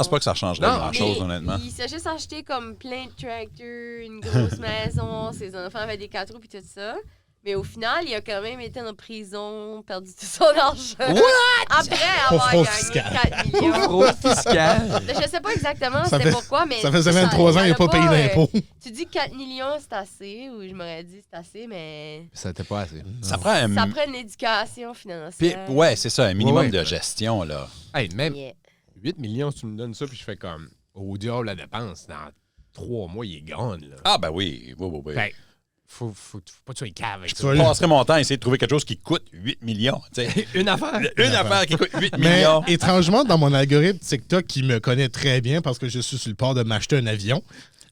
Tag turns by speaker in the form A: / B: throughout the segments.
A: pense pas que ça changerait grand-chose, honnêtement.
B: Il s'est juste acheté comme plein de tracteurs, une grosse maison, ses enfants avaient des 4 roues puis tout ça. Mais au final, il a quand même été en prison, perdu tout son argent.
A: What?
B: Après avoir gagné 4 millions.
C: Fraude fiscale.
B: Je sais pas exactement
D: Ça
B: c'était
D: fait-
B: pourquoi, mais...
D: Ça faisait 23 ans, il n'a pas payé d'impôts.
B: Tu dis 4 millions, c'est assez, ou je m'aurais dit c'est assez, mais...
C: Ça n'était pas assez.
A: Ça prend un...
B: Ça prend une éducation
A: Puis,
B: financière.
A: ouais, c'est ça, un minimum
C: Ouais.
A: de gestion, là.
C: Hey, même
B: Yeah.
C: 8 millions, si tu me donnes ça, puis je fais comme, au diable, la dépense, dans 3 mois, il est grande, là.
A: Ah, ben oui, oui.
C: Fait, faut pas que tu sois cave avec
A: Je
C: ça.
A: passerais mon temps à essayer de trouver quelque chose qui coûte 8 millions. tu sais.
C: Une affaire.
A: Une affaire qui coûte 8
D: Mais
A: millions.
D: étrangement, dans mon algorithme TikTok, qui me connaît très bien parce que je suis sur le port de m'acheter un avion,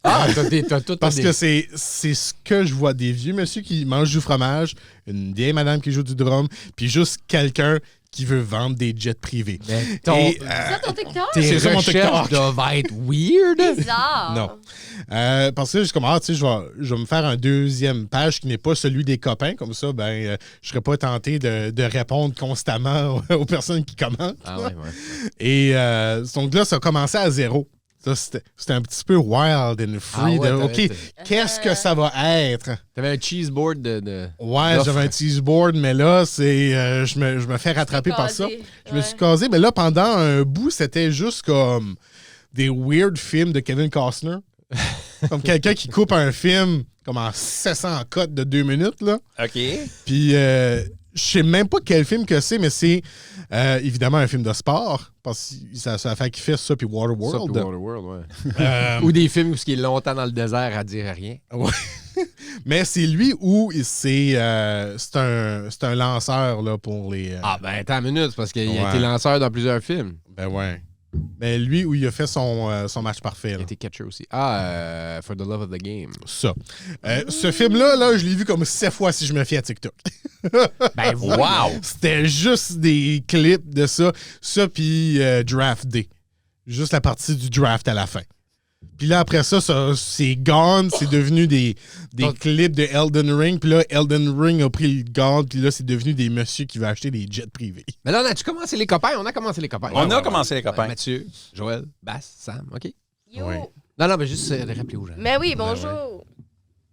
C: T'as tout
D: parce que c'est ce que je vois, des vieux monsieur qui mangent du fromage, une vieille madame qui joue du drum, puis juste quelqu'un qui veut vendre des jets privés.
C: Mais ton,
D: Et,
B: C'est ça ton TikTok?
D: c'est
C: tes
D: ça, mon
C: recherches
D: TikTok.
C: doivent être weird.
B: Bizarre.
D: Non. Parce que je suis comme, tu sais, je vais me faire un deuxième page qui n'est pas celui des copains. Comme ça, je serais pas tenté de répondre constamment aux personnes qui commentent.
C: Ah ouais.
D: Et donc là, ça a commencé à 0. Ça, c'était un petit peu wild and free.
C: Ah ouais,
D: OK, qu'est-ce que ça va être?
C: T'avais un cheeseboard de...
D: Ouais,
C: d'offres.
D: j'avais un teaseboard, mais là, c'est je me fais rattraper par ça. Je me suis casé, mais là, pendant un bout, c'était juste comme des weird films de Kevin Costner. Comme quelqu'un qui coupe un film comme en 700 cotes de 2 minutes, là.
A: OK.
D: Puis, je sais même pas quel film que c'est, mais c'est évidemment un film de sport. Parce que ça fait qu'il fait ça, puis Waterworld.
C: Waterworld, ouais. Ou des films où il est longtemps dans le désert à dire rien.
D: Ouais. Mais c'est lui où c'est un lanceur là, pour les.
C: Ah ben, attends une minute, parce qu'il a
D: Ouais.
C: été lanceur dans plusieurs films.
D: Ben ouais. Mais lui où il a fait son match parfait.
C: Il a
D: Là.
C: été catcher aussi. For the Love of the Game.
D: Ça. Ce film-là, je l'ai vu comme 7 fois si je me fie à TikTok.
C: Ben,
A: Wow!
D: C'était juste des clips de ça. Ça, puis Draft Day. Juste la partie du draft à la fin. Puis là, après ça, c'est gone. C'est devenu des clips de Elden Ring. Puis là, Elden Ring a pris le gone. Puis là, c'est devenu des messieurs qui veulent acheter des jets privés.
C: Mais là, on a-tu commencé les copains? On a commencé les copains.
A: On a commencé les copains.
C: Mathieu, Joël, Bass, Sam, OK?
B: Yo.
D: Ouais.
C: Non, mais juste de rappeler aux gens.
B: Mais oui, bonjour.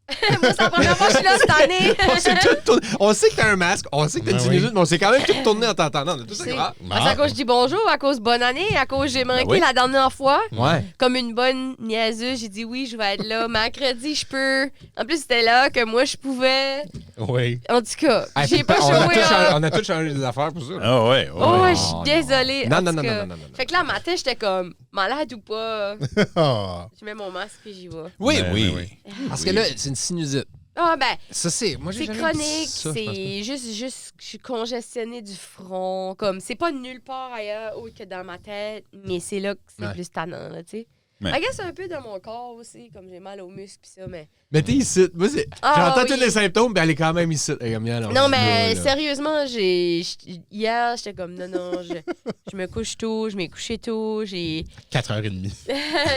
B: Moi, c'est la première fois que je suis là cette année.
C: On s'est tout tourné. On sait que t'as un masque, on sait que t'as une
D: Ben
C: sinusite,
D: oui.
C: mais on s'est quand même tout tourné en t'entendant. On a tout ça.
B: C'est
C: Ah.
B: à cause je dis bonjour, à cause bonne année, à cause j'ai manqué
A: oui.
B: la dernière fois.
C: Ouais.
B: Comme une bonne niaiseuse, j'ai dit oui, je vais être là. Mercredi, je peux. En plus, c'était là que moi, je pouvais.
D: Oui.
B: En tout cas,
C: Hey,
B: j'ai pas
C: on,
B: joué.
C: a tout changé,
B: là.
C: on a tout changé des affaires pour ça.
A: Ah ouais,
B: Oh,
A: ouais.
B: je suis désolée.
C: Non,
B: en
C: non,
B: tout
C: non,
B: cas.
C: non.
B: Fait que là, matin, j'étais comme malade ou pas.
D: Ah.
B: Je mets mon masque puis j'y vais.
A: Oui,
D: Ben,
A: oui.
D: ben oui.
C: Parce que là, c'est une sinusite.
B: Ah, ben,
C: Ça, c'est. Moi, j'ai
B: c'est
C: jamais
B: chronique,
C: ça, je pense
B: c'est juste, je suis congestionnée du front. Comme, c'est pas nulle part ailleurs autre que dans ma tête, mais c'est là que c'est
C: Ouais.
B: plus tannant, là, tu sais.
A: Ouais.
B: I guess c'est un peu dans mon corps aussi, comme j'ai mal aux muscles pis ça, mais...
C: Mais t'es ici. Moi, c'est.
B: Ah,
C: J'entends
B: oui.
C: tous les symptômes, mais elle est quand même ici. Elle est comme, alors,
B: Non, mais
C: là.
B: sérieusement, hier, j'étais comme, non, je me couche tôt, je m'ai couché tôt, j'ai...
D: 4h30.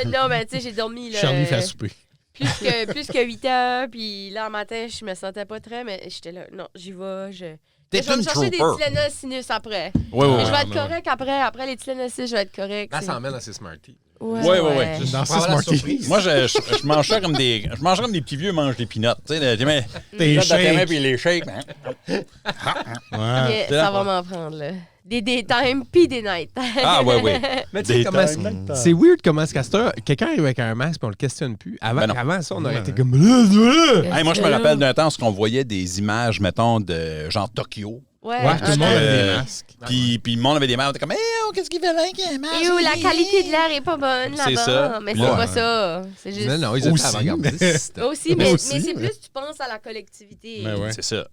B: non, mais tu sais, j'ai dormi, là...
D: Charlie fait à souper.
B: plus que 8 heures, puis là, en matin, je me sentais pas très, mais j'étais là, non, j'y vais,
A: T'es
B: je vais me
A: une
B: chercher des
A: trooper.
B: Tylenol sinus après.
A: Oui, oui,
B: Mais je
A: oui.
B: vais être correct après les Tylenol sinus, je vais être correct.
C: Là,
B: c'est-
C: ça emmène à ses Smarties.
B: Ouais,
A: Ouais, ouais, ouais.
D: Dans
C: Pour avoir la
D: Smarties.
C: surprise.
A: Moi, je mangerais comme des petits vieux mangent des peanuts. Tu sais, tu mets
D: Tes
A: dans ta main
D: shakes.
A: puis les shakes. hein.
D: Ouais.
B: Ok, ça va m'en prendre, là. Des daytime puis des nighttime.
A: Ah, ouais, ouais.
C: Mais tu sais, comment c'est weird comment ce casteur, quelqu'un arrive avec un masque et on le questionne plus. Avant,
A: Ben non.
C: avant ça, on aurait
D: Ouais.
C: été comme.
A: Hey, moi, je me rappelle d'un temps où on voyait des images, mettons, de genre Tokyo.
B: Ouais,
D: Ouais, tout le monde avait
A: Euh,
D: des masques.
A: Puis le monde avait des masques. On était comme, qu'est-ce qu'il fait là avec un masque?
B: Et où la qualité de l'air est pas bonne
A: C'est
B: là-bas.
A: ça.
B: Mais
A: Puis
B: c'est
A: là,
B: pas ça. C'est juste.
C: Non, non, ils étaient
D: Aussi,
C: avant-gardistes.
B: Aussi,
D: Mais
B: mais
D: aussi,
B: c'est
D: mais-
B: plus tu penses à la collectivité.
D: Ben ouais.
A: C'est ça.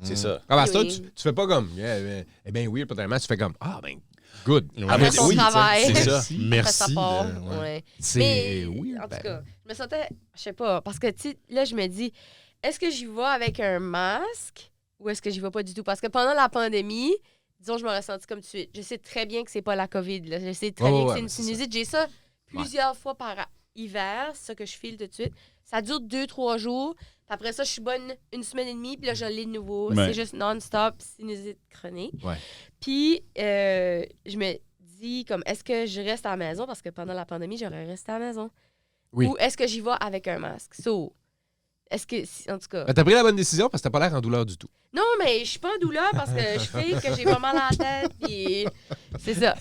A: C'est ça.
C: Ah, ben, ça,
B: Oui.
C: tu fais pas comme. Eh bien, weird, potentiellement, tu fais comme. Ah, ben, good.
D: Ouais.
A: Ah, ben,
B: Après son
A: oui,
B: travail.
A: c'est ça.
B: Après sa
D: Merci.
B: part.
D: Ouais.
B: Ouais.
C: C'est
B: Mais,
C: weird.
B: en tout
C: ben.
B: cas, je me sentais, je sais pas, parce que, tu sais, là, je me dis, est-ce que j'y vais avec un masque ou est-ce que j'y vais pas du tout? Parce que pendant la pandémie, disons, je m'aurais senti comme tout de suite. Je sais très bien que c'est pas la COVID, là. Je sais très
C: Ouais,
B: bien
C: ouais,
B: que
C: ouais,
B: c'est une
C: mais c'est
B: sinusite. J'ai ça plusieurs fois par hiver, c'est ça que je file tout de suite. Ça dure 2-3 jours. Puis après ça, je suis bonne une semaine et demie, puis là, je l'ai de nouveau.
A: Ouais.
B: C'est juste non-stop sinusite chronique.
C: Ouais.
B: Puis, je me dis, comme, est-ce que je reste à la maison? Parce que pendant la pandémie, j'aurais resté à la maison.
C: Oui.
B: Ou est-ce que j'y vais avec un masque? Est-ce que, en tout cas...
C: Ben, t'as pris la bonne décision parce que t'as pas l'air en douleur du tout.
B: Non, mais je suis pas en douleur parce que je fais que j'ai pas mal à la tête, puis c'est ça.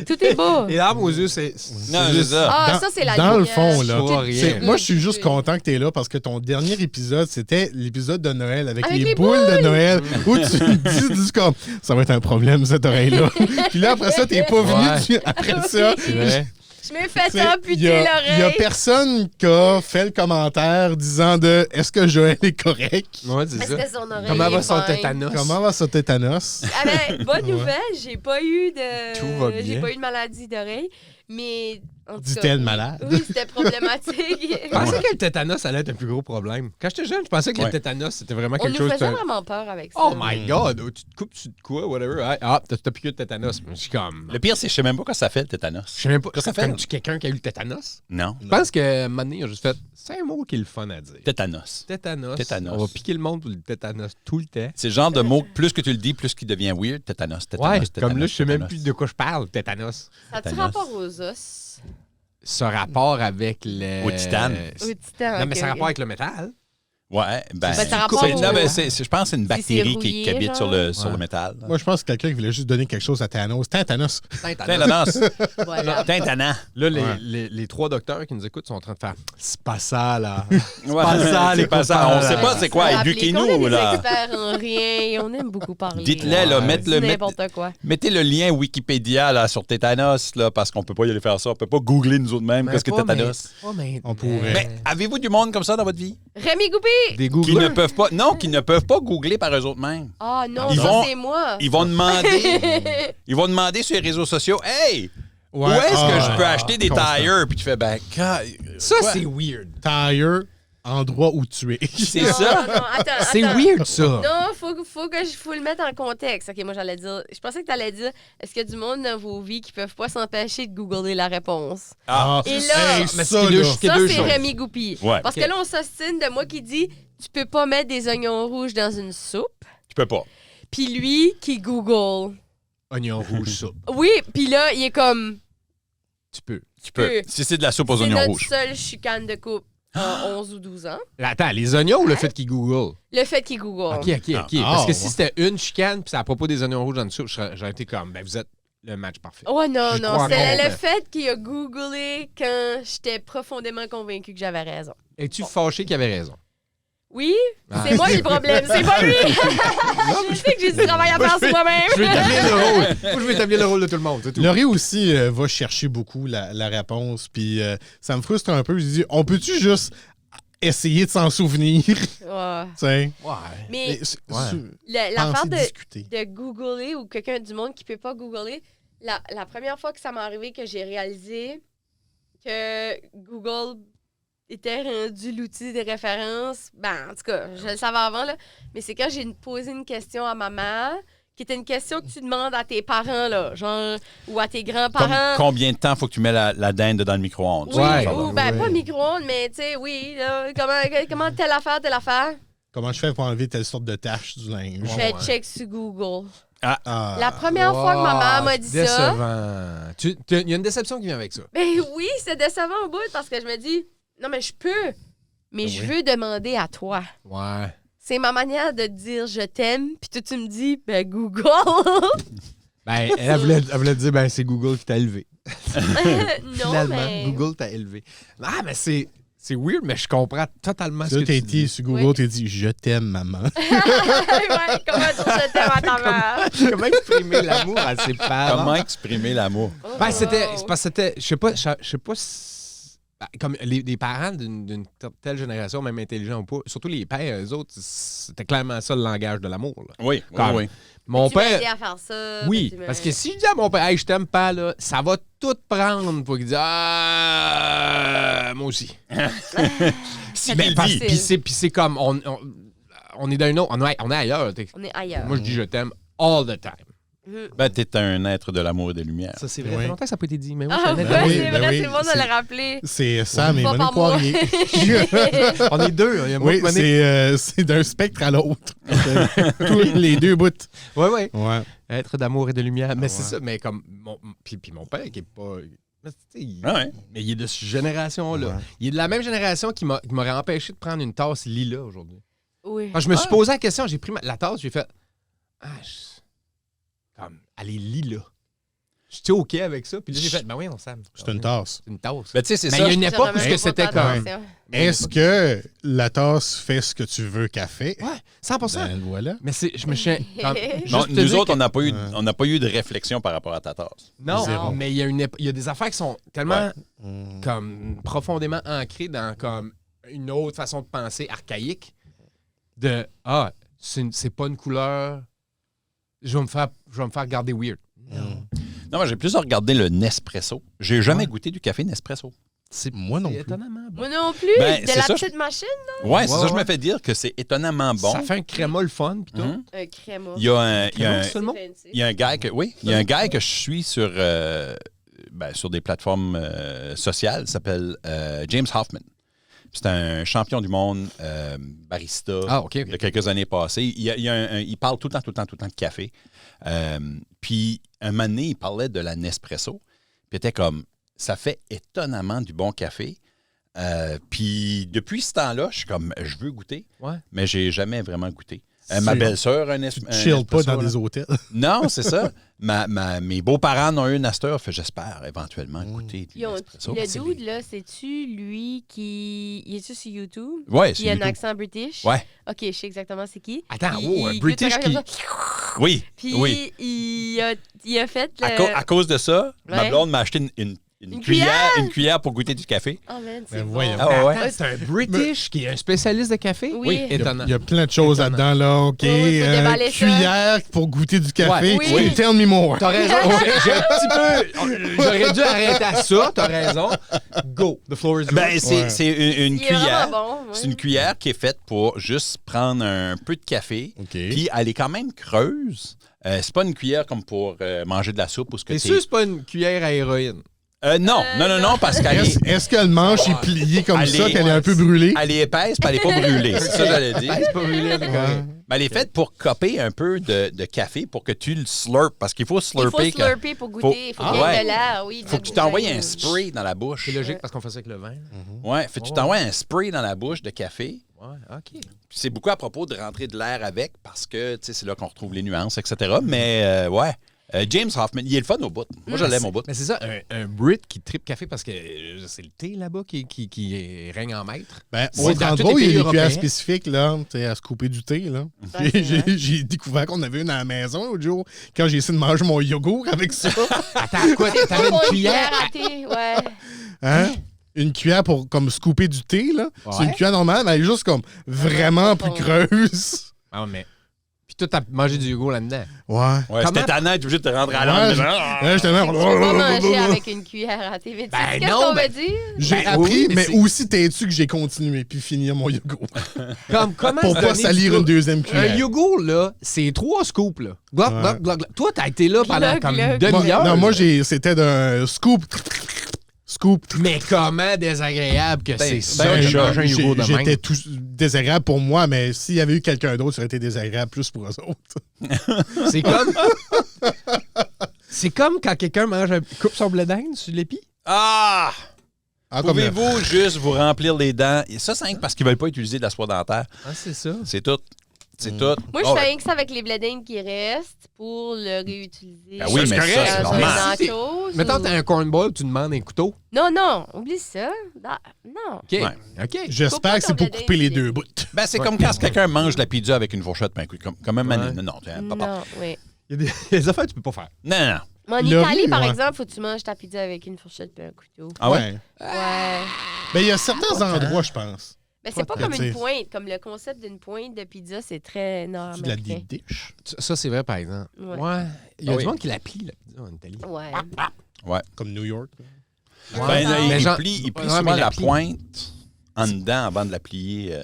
B: Tout est beau.
C: Et larmes aux yeux, c'est
A: Non, c'est ça.
B: Ah,
D: Dans-
B: ça, c'est la
D: dans le
B: lumière.
D: fond, là,
C: Je vois rien.
D: C'est- moi, je suis juste
B: Oui.
D: content que tu es là parce que ton dernier épisode, c'était l'épisode de Noël avec
B: Avec
D: les
B: les
D: boules de Noël où tu me dis comme ça va être un problème cette oreille-là. Puis là, après ça, t'es pas venu
C: Ouais.
D: après ça.
C: C'est vrai.
B: Je me fais
D: Tu sais,
B: amputer
D: Il y a
B: l'oreille.
D: personne qui a fait le commentaire disant de est-ce que Joël est correct?
C: Ouais, c'est
B: Est-ce
C: ça.
B: que son oreille
C: Comment va
B: est
C: son
B: fine?
C: tétanos?
D: Comment va ça tétanos?
B: Ah ben, bonne nouvelle, j'ai pas eu de...
C: Tout va bien.
B: J'ai pas eu de maladie d'oreille, mais... en tout
D: Dit-elle
B: cas, oui.
D: malade.
B: Oui, c'était problématique.
C: Je pensais que le tétanos allait être un plus gros problème. Quand j'étais jeune, je pensais que le
A: Ouais.
C: tétanos, c'était vraiment
B: On
C: quelque
B: nous
C: chose...
B: faisait
C: de-
B: vraiment peur avec ça.
C: Oh my God! Tu te coupes, tu te quoi, whatever. Ah, t'as piqué le tétanos. Je suis comme...
A: Le pire, c'est que je sais même pas quoi ça fait, le tétanos.
C: Je sais même pas.
A: Qu'est-ce que ça fait?
C: Connais-tu quelqu'un qui a eu le tétanos?
A: Non.
C: Je pense que un moment donné, ils ont juste fait... C'est un mot qui est le fun à dire.
A: Tétanos.
C: Tétanos.
A: Tétanos.
C: On va piquer le monde pour le tétanos tout le temps.
A: C'est le genre de mot, plus que tu le dis, plus qu'il devient weird. Tétanos, tétanos,
C: Ouais,
A: tétanos,
C: comme là, je sais même
A: tétanos.
C: plus de quoi je parle, tétanos.
B: Ça a-tu
A: tétanos.
B: rapport aux os?
C: Ce rapport avec le...
A: Au titane.
B: Au titan,
C: Non, mais
B: ok,
C: ça a
B: ok.
C: rapport avec le métal.
A: Ouais, ben.
B: Ben, ça a rapport
A: c'est-
B: au-
A: non, ben, je pense que c'est une
B: Si
A: bactérie
B: c'est
A: qui
B: rouillé,
A: habite sur
B: genre.
A: sur le
C: Ouais.
A: métal.
D: Moi, je pense que quelqu'un qui voulait juste donner quelque chose à Thanos. Thanos.
A: Tétanos.
B: Voilà.
A: Tintanan.
C: Là,
D: Ouais.
C: les trois docteurs qui nous écoutent sont en train de faire « C'est pas ça, là!
A: Ouais,
C: pas ça, les
A: c'est pas ça.
C: copains,
A: On sait
C: là.
A: pas c'est quoi.
B: Rappelez qu'on est
A: Éduquez-nous,
B: des
A: là.
B: experts en rien et on aime beaucoup parler.
A: Dites-le, là,
C: Ouais.
A: mettez-le.
B: N'importe quoi.
A: Mettez le lien Wikipédia là, sur tétanos, là, parce qu'on peut pas y aller faire ça. On peut pas googler nous autres mêmes qu'est-ce que tétanos.
D: On pourrait.
A: Mais avez-vous du monde comme ça dans votre vie?
B: Rémi Goupy!
C: Des
A: Qui
C: Googlers.
A: ne peuvent pas. Non, qui ne peuvent pas googler par eux autres mêmes.
B: Ah non,
A: Ils
B: ça
A: vont-
B: c'est moi.
A: Ils vont demander sur les réseaux sociaux, hey,
D: Ouais,
A: où est-ce que
D: ah,
A: je peux acheter des
D: constant.
A: tires? Puis tu fais, ben,
C: Ça,
A: quoi?
C: c'est weird.
D: Tire, endroit où tu es.
A: C'est
B: Non,
A: ça.
B: non, attends,
C: C'est
B: attends.
C: weird, ça.
B: Non, faut le mettre en contexte. OK, moi, j'allais dire... Je pensais que t'allais dire, est-ce qu'il y a du monde dans vos vies qui peuvent pas s'empêcher de googler la réponse?
A: Ah,
B: Et là-
C: mais
D: ça,
C: c'est deux-
D: là.
C: c'est
B: Ça,
C: deux
B: c'est
C: choses.
B: Rémi Goupy.
A: Ouais.
B: Parce
C: OK.
B: que là, on s'ostine de moi qui dit, tu peux pas mettre des oignons rouges dans une soupe.
A: tu peux pas.
B: Puis lui, qui google.
C: Oignon rouge, ça.
B: Oui, puis là, il est comme...
C: Tu peux.
A: Tu peux. Si c'est de la soupe aux
B: C'est
A: oignons
B: notre
A: rouges.
B: seule chicane de couple à 11 ou 12 ans.
C: Attends, les oignons ou le fait qu'ils google?
B: Le fait qu'il google.
C: OK, OK, OK.
D: Ah,
C: Parce que
D: ouais.
C: si c'était une chicane puis c'est à propos des oignons rouges dans le soupe, j'aurais été comme, ben vous êtes le match parfait.
B: Ouais, non,
C: J'y
B: non.
C: crois
B: C'est
C: encore,
B: le
C: mais-
B: fait qu'il a googlé quand j'étais profondément convaincue que j'avais raison.
C: Es-tu fâché qu'il avait raison?
B: Oui,
C: Ah.
B: c'est moi le problème, c'est pas lui. Je sais que j'ai du travail à faire sur moi-même.
C: Je veux établir le rôle. Moi, je veux établir le rôle de tout le monde, c'est tout.
D: Laurie aussi va chercher beaucoup la réponse, puis ça me frustre un peu. Je dis, on peut-tu juste essayer de s'en souvenir?
B: Ouais.
D: T'sais?
C: Ouais.
B: Mais
C: Ouais.
B: l'affaire
D: Penser,
B: de
D: discuter.
B: googler ou quelqu'un du monde qui peut pas googler, la première fois que ça m'est arrivé que j'ai réalisé que Google était rendu l'outil de référence, ben, en tout cas, je le savais avant, là, mais c'est quand j'ai posé une question à ma mère, qui était une question que tu demandes à tes parents, là, genre, ou à tes
A: Comme,
B: grands-parents.
A: combien de temps faut que tu mets la dinde dans le micro-ondes?
B: Oui,
C: Ouais.
B: ou ben,
D: Ouais.
B: pas micro-ondes, mais tu sais, oui, là, comment telle affaire.
D: Comment je fais pour enlever telle sorte de tâche du linge?
B: Je
C: Ouais.
B: fais check sur Google.
D: Ah.
B: La première fois que ma mère m'a dit ça,
C: Décevant. Il y a une déception qui vient avec ça.
B: ben oui, c'est décevant au bout parce que je me dis, non, mais je peux, mais je veux demander à toi.
C: Ouais.
B: C'est ma manière de te dire je t'aime, puis toi, tu me dis, ben Google.
C: Ben, elle voulait te dire, ben, c'est Google qui t'a élevé.
B: non,
C: Finalement,
B: mais.
C: Google t'a élevé. Ah, mais c'est weird, mais je comprends totalement ce
D: Là,
C: que
D: t'as
C: tu
D: été
C: dis.
D: sur Google,
B: Oui.
D: t'as dit, je t'aime, maman.
B: Ouais, comment dire je t'aime à ta mère?
C: Comment exprimer l'amour à ses parents?
A: Comment exprimer l'amour?
C: Ben, c'est
B: Oh.
C: parce que c'était, je sais pas si- ben, comme les parents d'une telle génération, même intelligents ou pas, surtout les pères, eux autres, c'était clairement ça le langage de l'amour. Là.
A: Oui,
C: Comme-
A: oui.
C: Mon
B: Tu m'as
C: père,
B: aidé à faire ça.
C: oui,
B: tu m'as-
C: parce que si je dis à mon père, hey, je t'aime pas, là, ça va tout prendre pour qu'il dise, ah, moi aussi.
A: Si
B: Ben,
A: il
B: parce-
A: vit.
C: Puis c'est comme, on est dans une autre, on est ailleurs.
B: On est ailleurs.
C: Moi, je dis je t'aime all the time.
B: Mhm.
A: Ben, t'es un être de l'amour et des lumières.
C: Ça, c'est
D: vrai.
C: vrai.
D: Ça fait
C: longtemps que ça n'a pas été dit, mais
B: Ah ouais,
D: Ben oui,
B: c'est
D: ben
B: vrai,
D: oui,
B: c'est bon de
D: c'est-
B: le rappeler.
D: C'est Sam et
B: Une fois
D: Monique
B: par mois.
D: Poirier.
C: on est deux. Il y a moi
D: Oui,
C: et Monique.
D: c'est d'un spectre à l'autre. Tous les deux bouts.
C: Ouais, ouais.
D: Ouais.
C: Être d'amour et de lumière. Mais c'est
D: ouais.
C: ça, mais comme. Puis mon père qui est pas. Mais, tu sais,
A: Ah ouais.
C: mais il est de cette génération-là.
D: Ouais.
C: Il est de la même génération qui m'aurait empêché de prendre une tasse lila aujourd'hui.
B: Oui.
C: Quand je me suis posé la question, j'ai pris la tasse, j'ai fait. Comme, elle est lila. J'étais OK avec ça. Puis là, j'ai fait, ben oui, on Sam.
D: C'est une tasse.
C: C'est une tasse.
A: Ben, tu sais, c'est
C: Mais
A: ça.
C: il y a une époque où
B: J'aurais même
C: c'était
B: pas
C: comme.
B: attention.
D: Est-ce que la tasse fait ce que tu veux qu'elle fait?
C: Ouais, 100%.
D: Ben, voilà.
C: Mais je me suis.
B: Non,
A: Non,
C: juste te
A: nous
C: dire
A: autres,
C: que-
A: on n'a pas eu de réflexion par rapport à ta tasse.
C: Non,
D: Zéro.
C: mais il y a il y a des affaires qui sont tellement
D: Mm.
C: comme profondément ancrées dans comme une autre façon de penser archaïque de c'est pas une couleur, je vais me faire garder weird.
A: Non, moi, j'ai plus regardé le Nespresso. J'ai jamais
C: Ouais.
A: goûté du café Nespresso.
D: Moi non
C: C'est
D: plus.
C: étonnamment bon.
B: Moi non plus.
A: Ben,
B: de
A: c'est
B: la
A: ça,
B: petite machine,
A: Ouais, c'est ça, je
C: ouais.
A: me fais dire que c'est étonnamment bon.
C: Ça fait un créma le fun pis tout.
A: Mhm.
B: un créma.
A: Il y a un, il y a un-
C: C'est seulement?
B: C'est fancy.
A: il y a un gars que, oui, il y a un gars que je suis sur des plateformes sociales, il s'appelle James Hoffman. C'est un champion du monde barista
C: Ah, OK.
A: de quelques années passées. Il parle tout le temps de café. Puis, un moment donné, il parlait de la Nespresso. Puis, il était comme, ça fait étonnamment du bon café. Puis, depuis ce temps-là, je suis comme, je veux goûter,
C: Ouais.
A: mais j'ai jamais vraiment goûté. Ma
D: C'est-
A: belle-sœur, un
D: Tu chill pas dans des
A: hôtels.
D: hôtels.
A: Non, c'est ça. Mes beaux-parents en ont eu une Astor. J'espère éventuellement goûter du
B: Ils ont-
A: Nespresso.
B: le dude, là, c'est-tu lui qui. Il est-tu sur YouTube?
A: Ouais,
B: Il a un
A: YouTube.
B: accent british?
A: Ouais.
B: OK, je sais exactement c'est qui.
C: Attends,
B: Il-
C: un
B: il
C: British
B: goûte la
C: qui.
B: café comme ça.
A: Oui,
B: Puis
A: oui.
B: il a fait
A: À,
B: le...
A: à cause de ça, ma
B: Ouais.
A: blonde m'a acheté une cuillère pour goûter du café.
B: Oh man, c'est
D: Ben
B: bon.
D: voyons.
A: Ah ouais.
C: Attends, c'est un British qui est un spécialiste de café?
B: Oui.
D: Il y a-
C: Étonnant.
D: il y a plein de choses
C: Étonnant.
D: là-dedans, là. OK.
B: Oui, oui, faut déballer ça.
D: Cuillère pour goûter du café.
B: Ouais. Oui.
D: Tell me more.
C: T'as raison. J'ai un petit peu. J'aurais dû arrêter à ça. T'as raison. Go. The floor is yours.
A: Ben, c'est
D: Ouais.
A: c'est une
B: Il est
A: cuillère.
B: vraiment bon.
A: C'est une cuillère qui est faite pour juste prendre un peu de café.
D: OK.
A: Puis elle est quand même creuse. C'est pas une cuillère comme pour manger de la soupe ou ce que
C: T'es
A: c'est.
C: sûr que c'est pas une cuillère à héroïne?
A: Non, parce qu'elle est,
D: Est-ce que le manche est plié comme
A: Elle
D: ça,
A: est-
D: qu'elle est un peu brûlée?
A: elle est épaisse puis elle est pas brûlée. C'est ça que j'allais dire.
C: C'est pas brûlé, d'accord.
A: Ben, elle est faite pour copper un peu de café pour que tu le slurpes. Parce qu'il faut
B: Il faut
A: slurper.
B: slurper pour goûter. Il faut qu'il y ait
A: ouais.
B: de l'air, oui.
A: Faut que tu t'envoies un spray dans la bouche.
C: C'est logique parce qu'on fait ça avec le vin.
A: Ouais, tu t'envoies un spray dans la bouche de café.
C: Ouais, OK.
A: Puis c'est beaucoup à propos de rentrer de l'air avec parce que tu sais, c'est là qu'on retrouve les nuances, etc. Mais ouais, James Hoffman, il est le fun au bout. Moi, je l'aime au bout.
C: Mais c'est ça, un Brit qui tripe café parce que c'est le thé là-bas qui règne en maître.
D: Ben,
C: C'est
D: au
C: dans tous
D: endroit,
C: les
D: il y a
C: pays
D: des cuillères
C: européens.
D: spécifiques, là, tu sais, à se couper du thé, là.
B: Ouais, c'est vrai.
D: J'ai découvert qu'on avait une à la maison l'autre jour, quand j'ai essayé de manger mon yogourt avec ça.
C: Attends, quoi? T'avais une cuillère?
B: à thé, ouais.
D: Hein? Une cuillère pour comme se couper du thé, là. C'est
C: Ouais.
D: une cuillère normale, mais elle est juste comme vraiment plus creuse.
C: Ah, mais. Puis toi, t'as mangé du yogourt là-dedans.
D: Ouais.
A: Ouais,
C: Comment-
A: c'était tannant, t'es obligé de te rendre à
D: Ouais,
A: l'âme.
D: Là, justement,
B: Tu peux pas manger avec une cuillère à thé. Mais tu sais
C: Ben
B: qu'est-ce
C: non,
B: qu'on
C: ben-
B: veut dire?
D: J'ai
C: Ben
D: appris,
C: oui, mais
D: mais
C: c'est-
D: aussi t'es-tu que j'ai continué puis finir mon yogourt.
C: Comment
D: Pour
C: se
D: pas
C: donner
D: salir
C: du
D: une
C: tout?
D: deuxième
C: Un
D: cuillère.
C: yogourt, là, c'est 3 scoops, là. Gloc,
D: Ouais.
C: gloc, gloc, gloc. Toi, t'as été là pendant
B: Gloc,
C: comme
B: gloc.
C: une demi-heure.
D: Non, moi,
C: là.
D: c'était d'un scoop. Scoop.
C: Mais comment désagréable que c'est ça
A: ben,
C: de
A: j'ai-
C: manger un yogourt de
D: J'étais
C: même.
D: tout désagréable pour moi, mais s'il y avait eu quelqu'un d'autre, ça aurait été désagréable plus pour eux autres.
C: C'est comme... c'est comme quand quelqu'un coupe son blé d'Inde sur l'épi.
A: Ah!
D: Ah, comme
A: Pouvez-vous juste vous remplir les dents? Et ça, c'est rien que parce qu'ils veulent pas utiliser de la soie dentaire.
C: Ah, c'est ça.
A: C'est tout. C'est tout.
B: Moi, je
A: Oh,
B: fais rien que ça avec les bledins qui restent pour le réutiliser.
A: Ben oui, mais ça,
C: correct.
A: c'est
B: dans
A: normal.
B: un nachos
C: Mettons,
B: ou-
C: t'as un cornball, tu demandes un couteau.
B: Non, non, oublie ça. Non.
C: OK.
A: Ouais.
C: OK.
D: J'espère que c'est pour couper les deux bouts.
A: Ben, c'est comme quand quelqu'un mange de la pizza avec une fourchette, ben, comme un manet.
C: Ouais.
A: Non, papa.
B: Non, oui.
C: Il y a des affaires que tu peux pas faire.
A: Non, non.
B: Mais en
D: Le
B: Italie,
D: riz,
B: par
D: ouais.
B: exemple, faut que tu manges ta pizza avec une fourchette et un couteau.
A: Ah ouais?
B: Ouais.
D: Ben, il y a certains endroits, je pense.
B: Mais c'est pas
D: Pas
B: comme
D: tant.
B: une pointe. Comme le concept d'une pointe de pizza, c'est très
D: C'est de la
B: nord-américain.
D: deep dish.
C: Ça, c'est vrai, par exemple.
B: Ouais.
C: Ouais. Il y a
A: Ah
C: du
A: oui.
C: monde qui la plie, la pizza en Italie.
B: Ouais.
D: Comme New York.
A: Ben,
B: Ouais.
A: là,
C: Mais
A: il
C: genre-
A: plie
C: Ouais,
A: souvent
C: mais
A: la
C: plie.
A: pointe en dedans avant de la plier.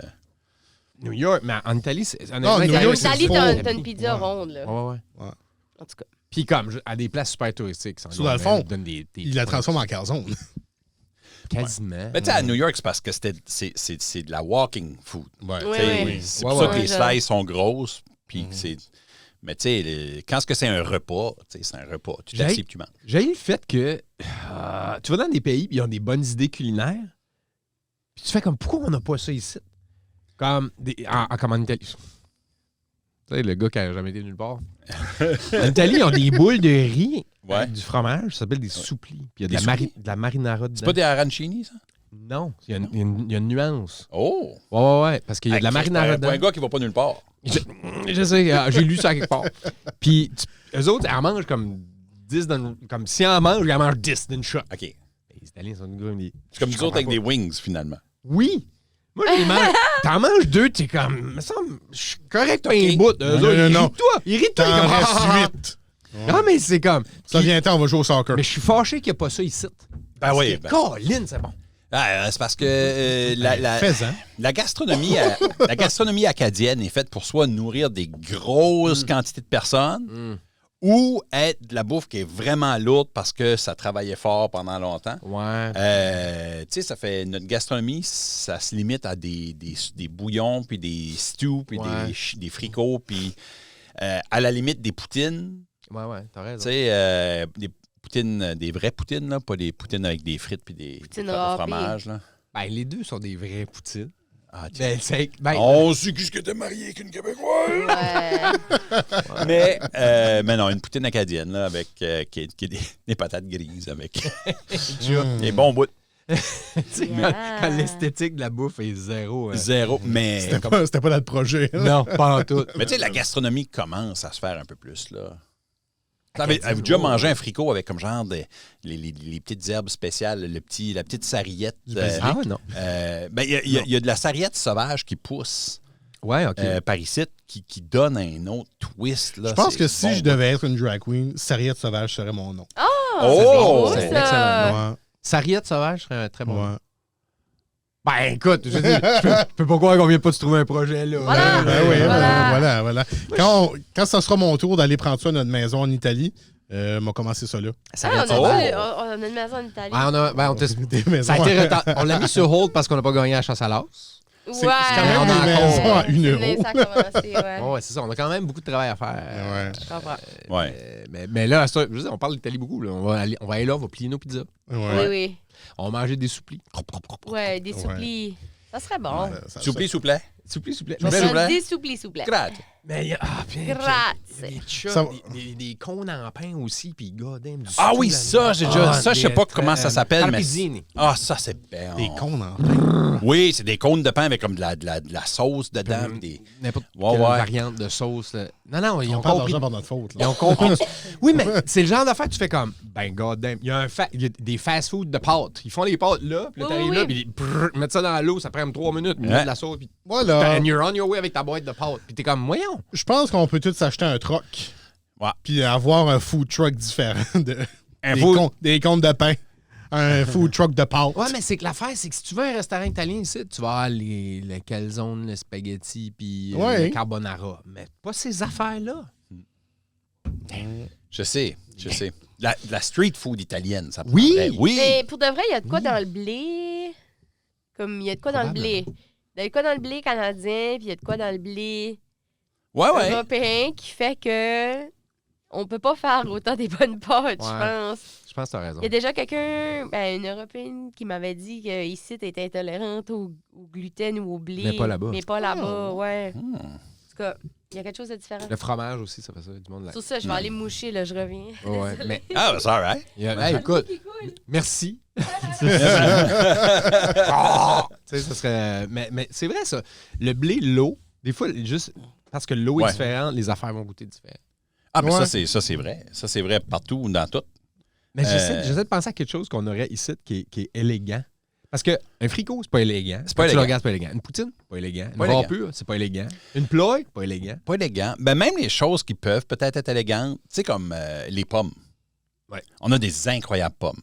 C: New York, mais en Italie, c'est...
D: Non,
C: honnêtement,
D: New
B: En
D: York, c'est
B: Italie,
D: faux.
B: t'as une pizza
D: Ouais.
B: ronde, là.
C: Ouais, ouais.
B: En tout cas.
C: Puis comme, à des places super touristiques. ça,
D: Sur dans le fond,
C: ils donnent des
D: Il la transforme en calzone.
C: Quasiment.
A: Mais tu sais, à New York, c'est parce que c'est de la walking food.
D: Ouais.
B: Oui,
A: Tu sais,
B: oui.
A: C'est
C: Ouais,
A: pour ça
C: ouais.
A: que les
B: Ouais,
A: slices sont grosses. Puis c'est. Mais tu sais, quand c'est un repas, c'est un repas. Tu
C: J'ai-
A: t'assieds, tu manges.
C: J'ai le fait que tu vas dans des pays, puis ils ont des bonnes idées culinaires, puis tu fais comme, pourquoi on n'a pas ça ici? Comme, comme en Italie. Tu sais, le gars qui n'a jamais été nulle part. En Italie, ils ont des boules de riz
A: Ouais.
C: avec du fromage, ça s'appelle des souplis. Puis il y a
A: Des
C: de
A: souplis?
C: de la marinara dedans.
A: C'est pas des arancini, ça?
C: Non, il y a une nuance.
A: Oh!
C: Ouais, parce qu'il y a de la marinara
A: Pour un
C: dedans.
A: gars qui va pas nulle part.
C: Je sais, j'ai lu ça quelque part. Puis eux autres, ils en mangent comme 10 comme si en mangent, ils en mangent 10 d'une shot.
A: OK.
C: Les Italiens sont des...
A: C'est comme
C: Je
A: nous autres avec
C: comprends
A: des wings, finalement.
C: Oui! Moi, je les mange. T'en manges 2, t'es comme. Me semble, je suis correct,
A: Ok.
C: un bout. Eux
D: Non,
C: autres,
D: non,
C: ils
D: non.
C: rient de toi. Ils rient de toi.
D: T'en
C: ils comme,
D: restes 8.
C: Non, mais c'est comme.
D: Ça vient temps, on va jouer au soccer.
C: Mais je suis fâché qu'il n'y a pas ça ici.
A: Ben oui.
C: Colin, c'est bon.
A: C'est parce que
D: Fais-en.
A: la gastronomie acadienne est faite pour soit nourrir des grosses quantités de personnes ou être de la bouffe qui est vraiment lourde parce que ça travaillait fort pendant longtemps.
C: Ouais.
A: Tu sais, ça fait notre gastronomie, ça se limite à des bouillons, puis des stews, puis
C: Ouais.
A: des fricots, puis à la limite des poutines.
C: Ouais, t'as
A: Tu
C: raison.
A: sais, des poutines, des vraies poutines, là, pas des poutines avec des frites puis des
B: Poutines
A: de
B: râpées.
A: fromage. Là.
C: Ben, les deux sont des vrais poutines.
A: Ah,
C: Ben, c'est. Ben,
A: on sait que t'es marié avec une Québécoise.
B: Ouais.
A: Mais non, une poutine acadienne, là, avec qui est des patates grises, avec
C: Mm.
A: des bons bouts.
C: tu sais, quand l'esthétique de la bouffe est zéro. Hein.
A: Zéro. Mais,
D: C'était pas dans le projet.
C: Non, pas en tout.
A: mais tu sais, la gastronomie commence à se faire un peu plus, là.
C: Acadienne,
A: Avez-vous déjà
C: ouais.
A: mangé un fricot avec comme genre les petites herbes spéciales, la petite sarriette?
C: Ah, ouais, non.
A: Ben, il y a de la sarriette sauvage qui pousse
C: Ouais, OK.
A: par ici, qui donne un autre twist. Là.
D: Je pense
A: C'est
D: que si
A: bon.
D: je devais être une drag queen, Sarriette Sauvage serait mon nom.
A: Oh!
B: c'est
C: c'est
B: beau, ça.
D: Ouais.
C: Sarriette sauvage serait un très bon.
D: Ouais.
C: Ben, écoute, je peux pas croire qu'on vient pas de se trouver un projet, là.
B: Voilà.
D: Ben oui,
B: Voilà.
D: voilà. Quand ça sera mon tour d'aller prendre ça à notre maison en Italie, on va commencer ça là.
C: Sarriette
B: on,
C: sauvage.
B: a, on a une maison en Italie.
C: Ah, on t'a-
D: Des maisons.
C: Ça a été on l'a mis sur hold parce qu'on n'a pas gagné la chasse à l'as.
D: c'est quand même
C: des maisons
D: à 1
B: c'est
D: euro.
B: là que ça a commencé, ouais.
C: Ouais, c'est ça. On a quand même beaucoup de travail à faire.
D: Ouais.
B: Je comprends.
A: Ouais.
C: Mais là, je veux dire, on parle d'Italie beaucoup. Là. On va aller là, on va plier nos pizzas.
D: Ouais.
B: Oui,
C: On va manger des souplis.
B: oui. Ouais, des souplis. Ça serait bon.
A: S'il vous plaît, s'il vous plaît.
C: Souplis, s'il vous plaît.
B: Je vais
A: S'il vous
B: prendre
A: plaît.
B: des souplis, s'il vous plaît.
A: Gratte.
C: Mais il y a, il y a
B: Grazie.
C: des chats,
D: Ça-
C: des cônes en pain aussi, puis goddamn du
A: Ah
C: sucre
A: oui,
C: là-dedans.
A: ça, j'ai déjà. Ça, je sais pas
C: des-
A: comment ça s'appelle, mais.
C: Carpizzini.
A: Ah, ça, c'est bien.
D: Des cons en
A: Oui, c'est des cônes de pain avec comme de la sauce dedans. puis des...
C: N'importe
A: Ouais,
C: quelle
A: ouais.
C: variante de sauce. Là. Non, ils
D: On
C: ont
D: parle
C: compris.
D: d'argent par notre faute.
C: Ils
D: Là.
C: ont compris. Oui, mais c'est le genre d'affaire que tu fais comme, ben goddamn, il y a des fast-food de pâtes. Ils font les pâtes là, puis là,
B: Oui,
C: t'arrives
B: oui,
C: là,
B: oui.
C: puis ils mettent ça dans l'eau, ça prend 3 minutes, puis ils
A: Ouais.
C: mettent de la sauce, puis
D: Voilà.
C: and you're on your way avec ta boîte de pâtes. Puis t'es comme, voyons.
D: Je pense qu'on peut tous s'acheter un truck.
A: Ouais.
D: Puis avoir un food truck différent.
A: Un food-
D: Des comptes de pain. Un food truck de pâtes.
C: Ouais, mais c'est que l'affaire, c'est que si tu veux un restaurant italien ici, tu vas avoir le calzone, le spaghetti, puis
D: Ouais.
C: le carbonara. Mais pas ces affaires-là.
A: Je sais. La street food italienne, ça
C: Oui.
A: prendrait. Oui.
B: Mais pour de vrai, il y a de quoi dans le blé? Comme il y a de quoi dans le blé? Il y a de quoi dans le blé canadien, puis il y a de quoi dans le blé
A: Ouais, ouais.
B: européen qui fait que on peut pas faire autant des bonnes pâtes, je
C: Ouais.
B: pense.
C: Je pense que t'as raison.
B: Il y a déjà quelqu'un, une Européenne, qui m'avait dit qu'ici, tu étais intolérante au gluten ou au blé.
C: Mais pas là-bas.
B: Mais pas là-bas, ouais.
A: Hmm.
B: En tout cas, il y a quelque chose de différent.
C: Le fromage aussi, ça fait ça. Du monde là.
B: Sur ça, je vais aller moucher, là, je reviens.
C: Ouais, mais
A: Ah, c'est all right.
C: hey, écoute, merci. Ah! Tu sais, ça serait. Mais c'est vrai, ça. Le blé, l'eau, des fois, juste parce que l'eau est
A: Ouais.
C: différente, les affaires vont goûter différent.
A: Ah, mais
D: Ouais.
A: ça, c'est vrai. Ça, c'est vrai partout, dans tout.
C: Mais j'essaie de penser à quelque chose qu'on aurait ici qui est élégant. Parce qu'un fricot, c'est pas élégant.
A: C'est pas
C: Quand tu
A: élégant.
C: le regardes, c'est pas élégant. Une poutine, pas élégant. Une
A: Pas élégant.
C: râpure, c'est pas élégant. Une ploie, pas élégant.
A: Pas élégant. Ben, même les choses qui peuvent peut-être être élégantes, tu sais, comme les pommes.
C: Ouais.
A: On a des incroyables pommes.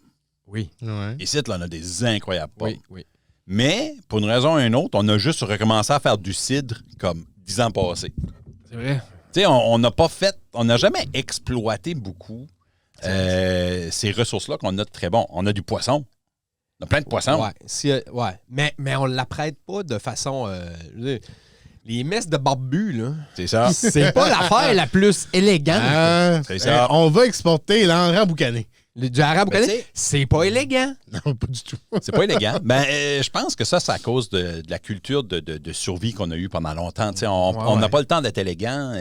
C: Oui.
D: Ouais.
A: Ici, là, on a des incroyables pommes.
C: Oui.
A: Mais, pour une raison ou une autre, on a juste recommencé à faire du cidre comme 10 ans passés.
C: C'est vrai.
A: Tu sais, on n'a pas fait, on n'a jamais exploité beaucoup ces ressources-là qu'on a de très bons. On a du poisson. On a plein de poissons.
C: Ouais. Mais on la prête pas de façon. Je veux dire, Les messes de barbu, là,
A: C'est ça.
C: c'est pas l'affaire la plus élégante.
A: C'est ça.
D: On va exporter l'enrang boucané.
C: Du arabe
A: Ben,
C: boucané,
A: tu sais-
C: c'est pas élégant.
D: Non, pas du tout.
A: C'est pas élégant. Ben, je pense que ça, c'est à cause de la culture de survie qu'on a eue pendant longtemps. Tu sais, on n'a pas le temps d'être élégant.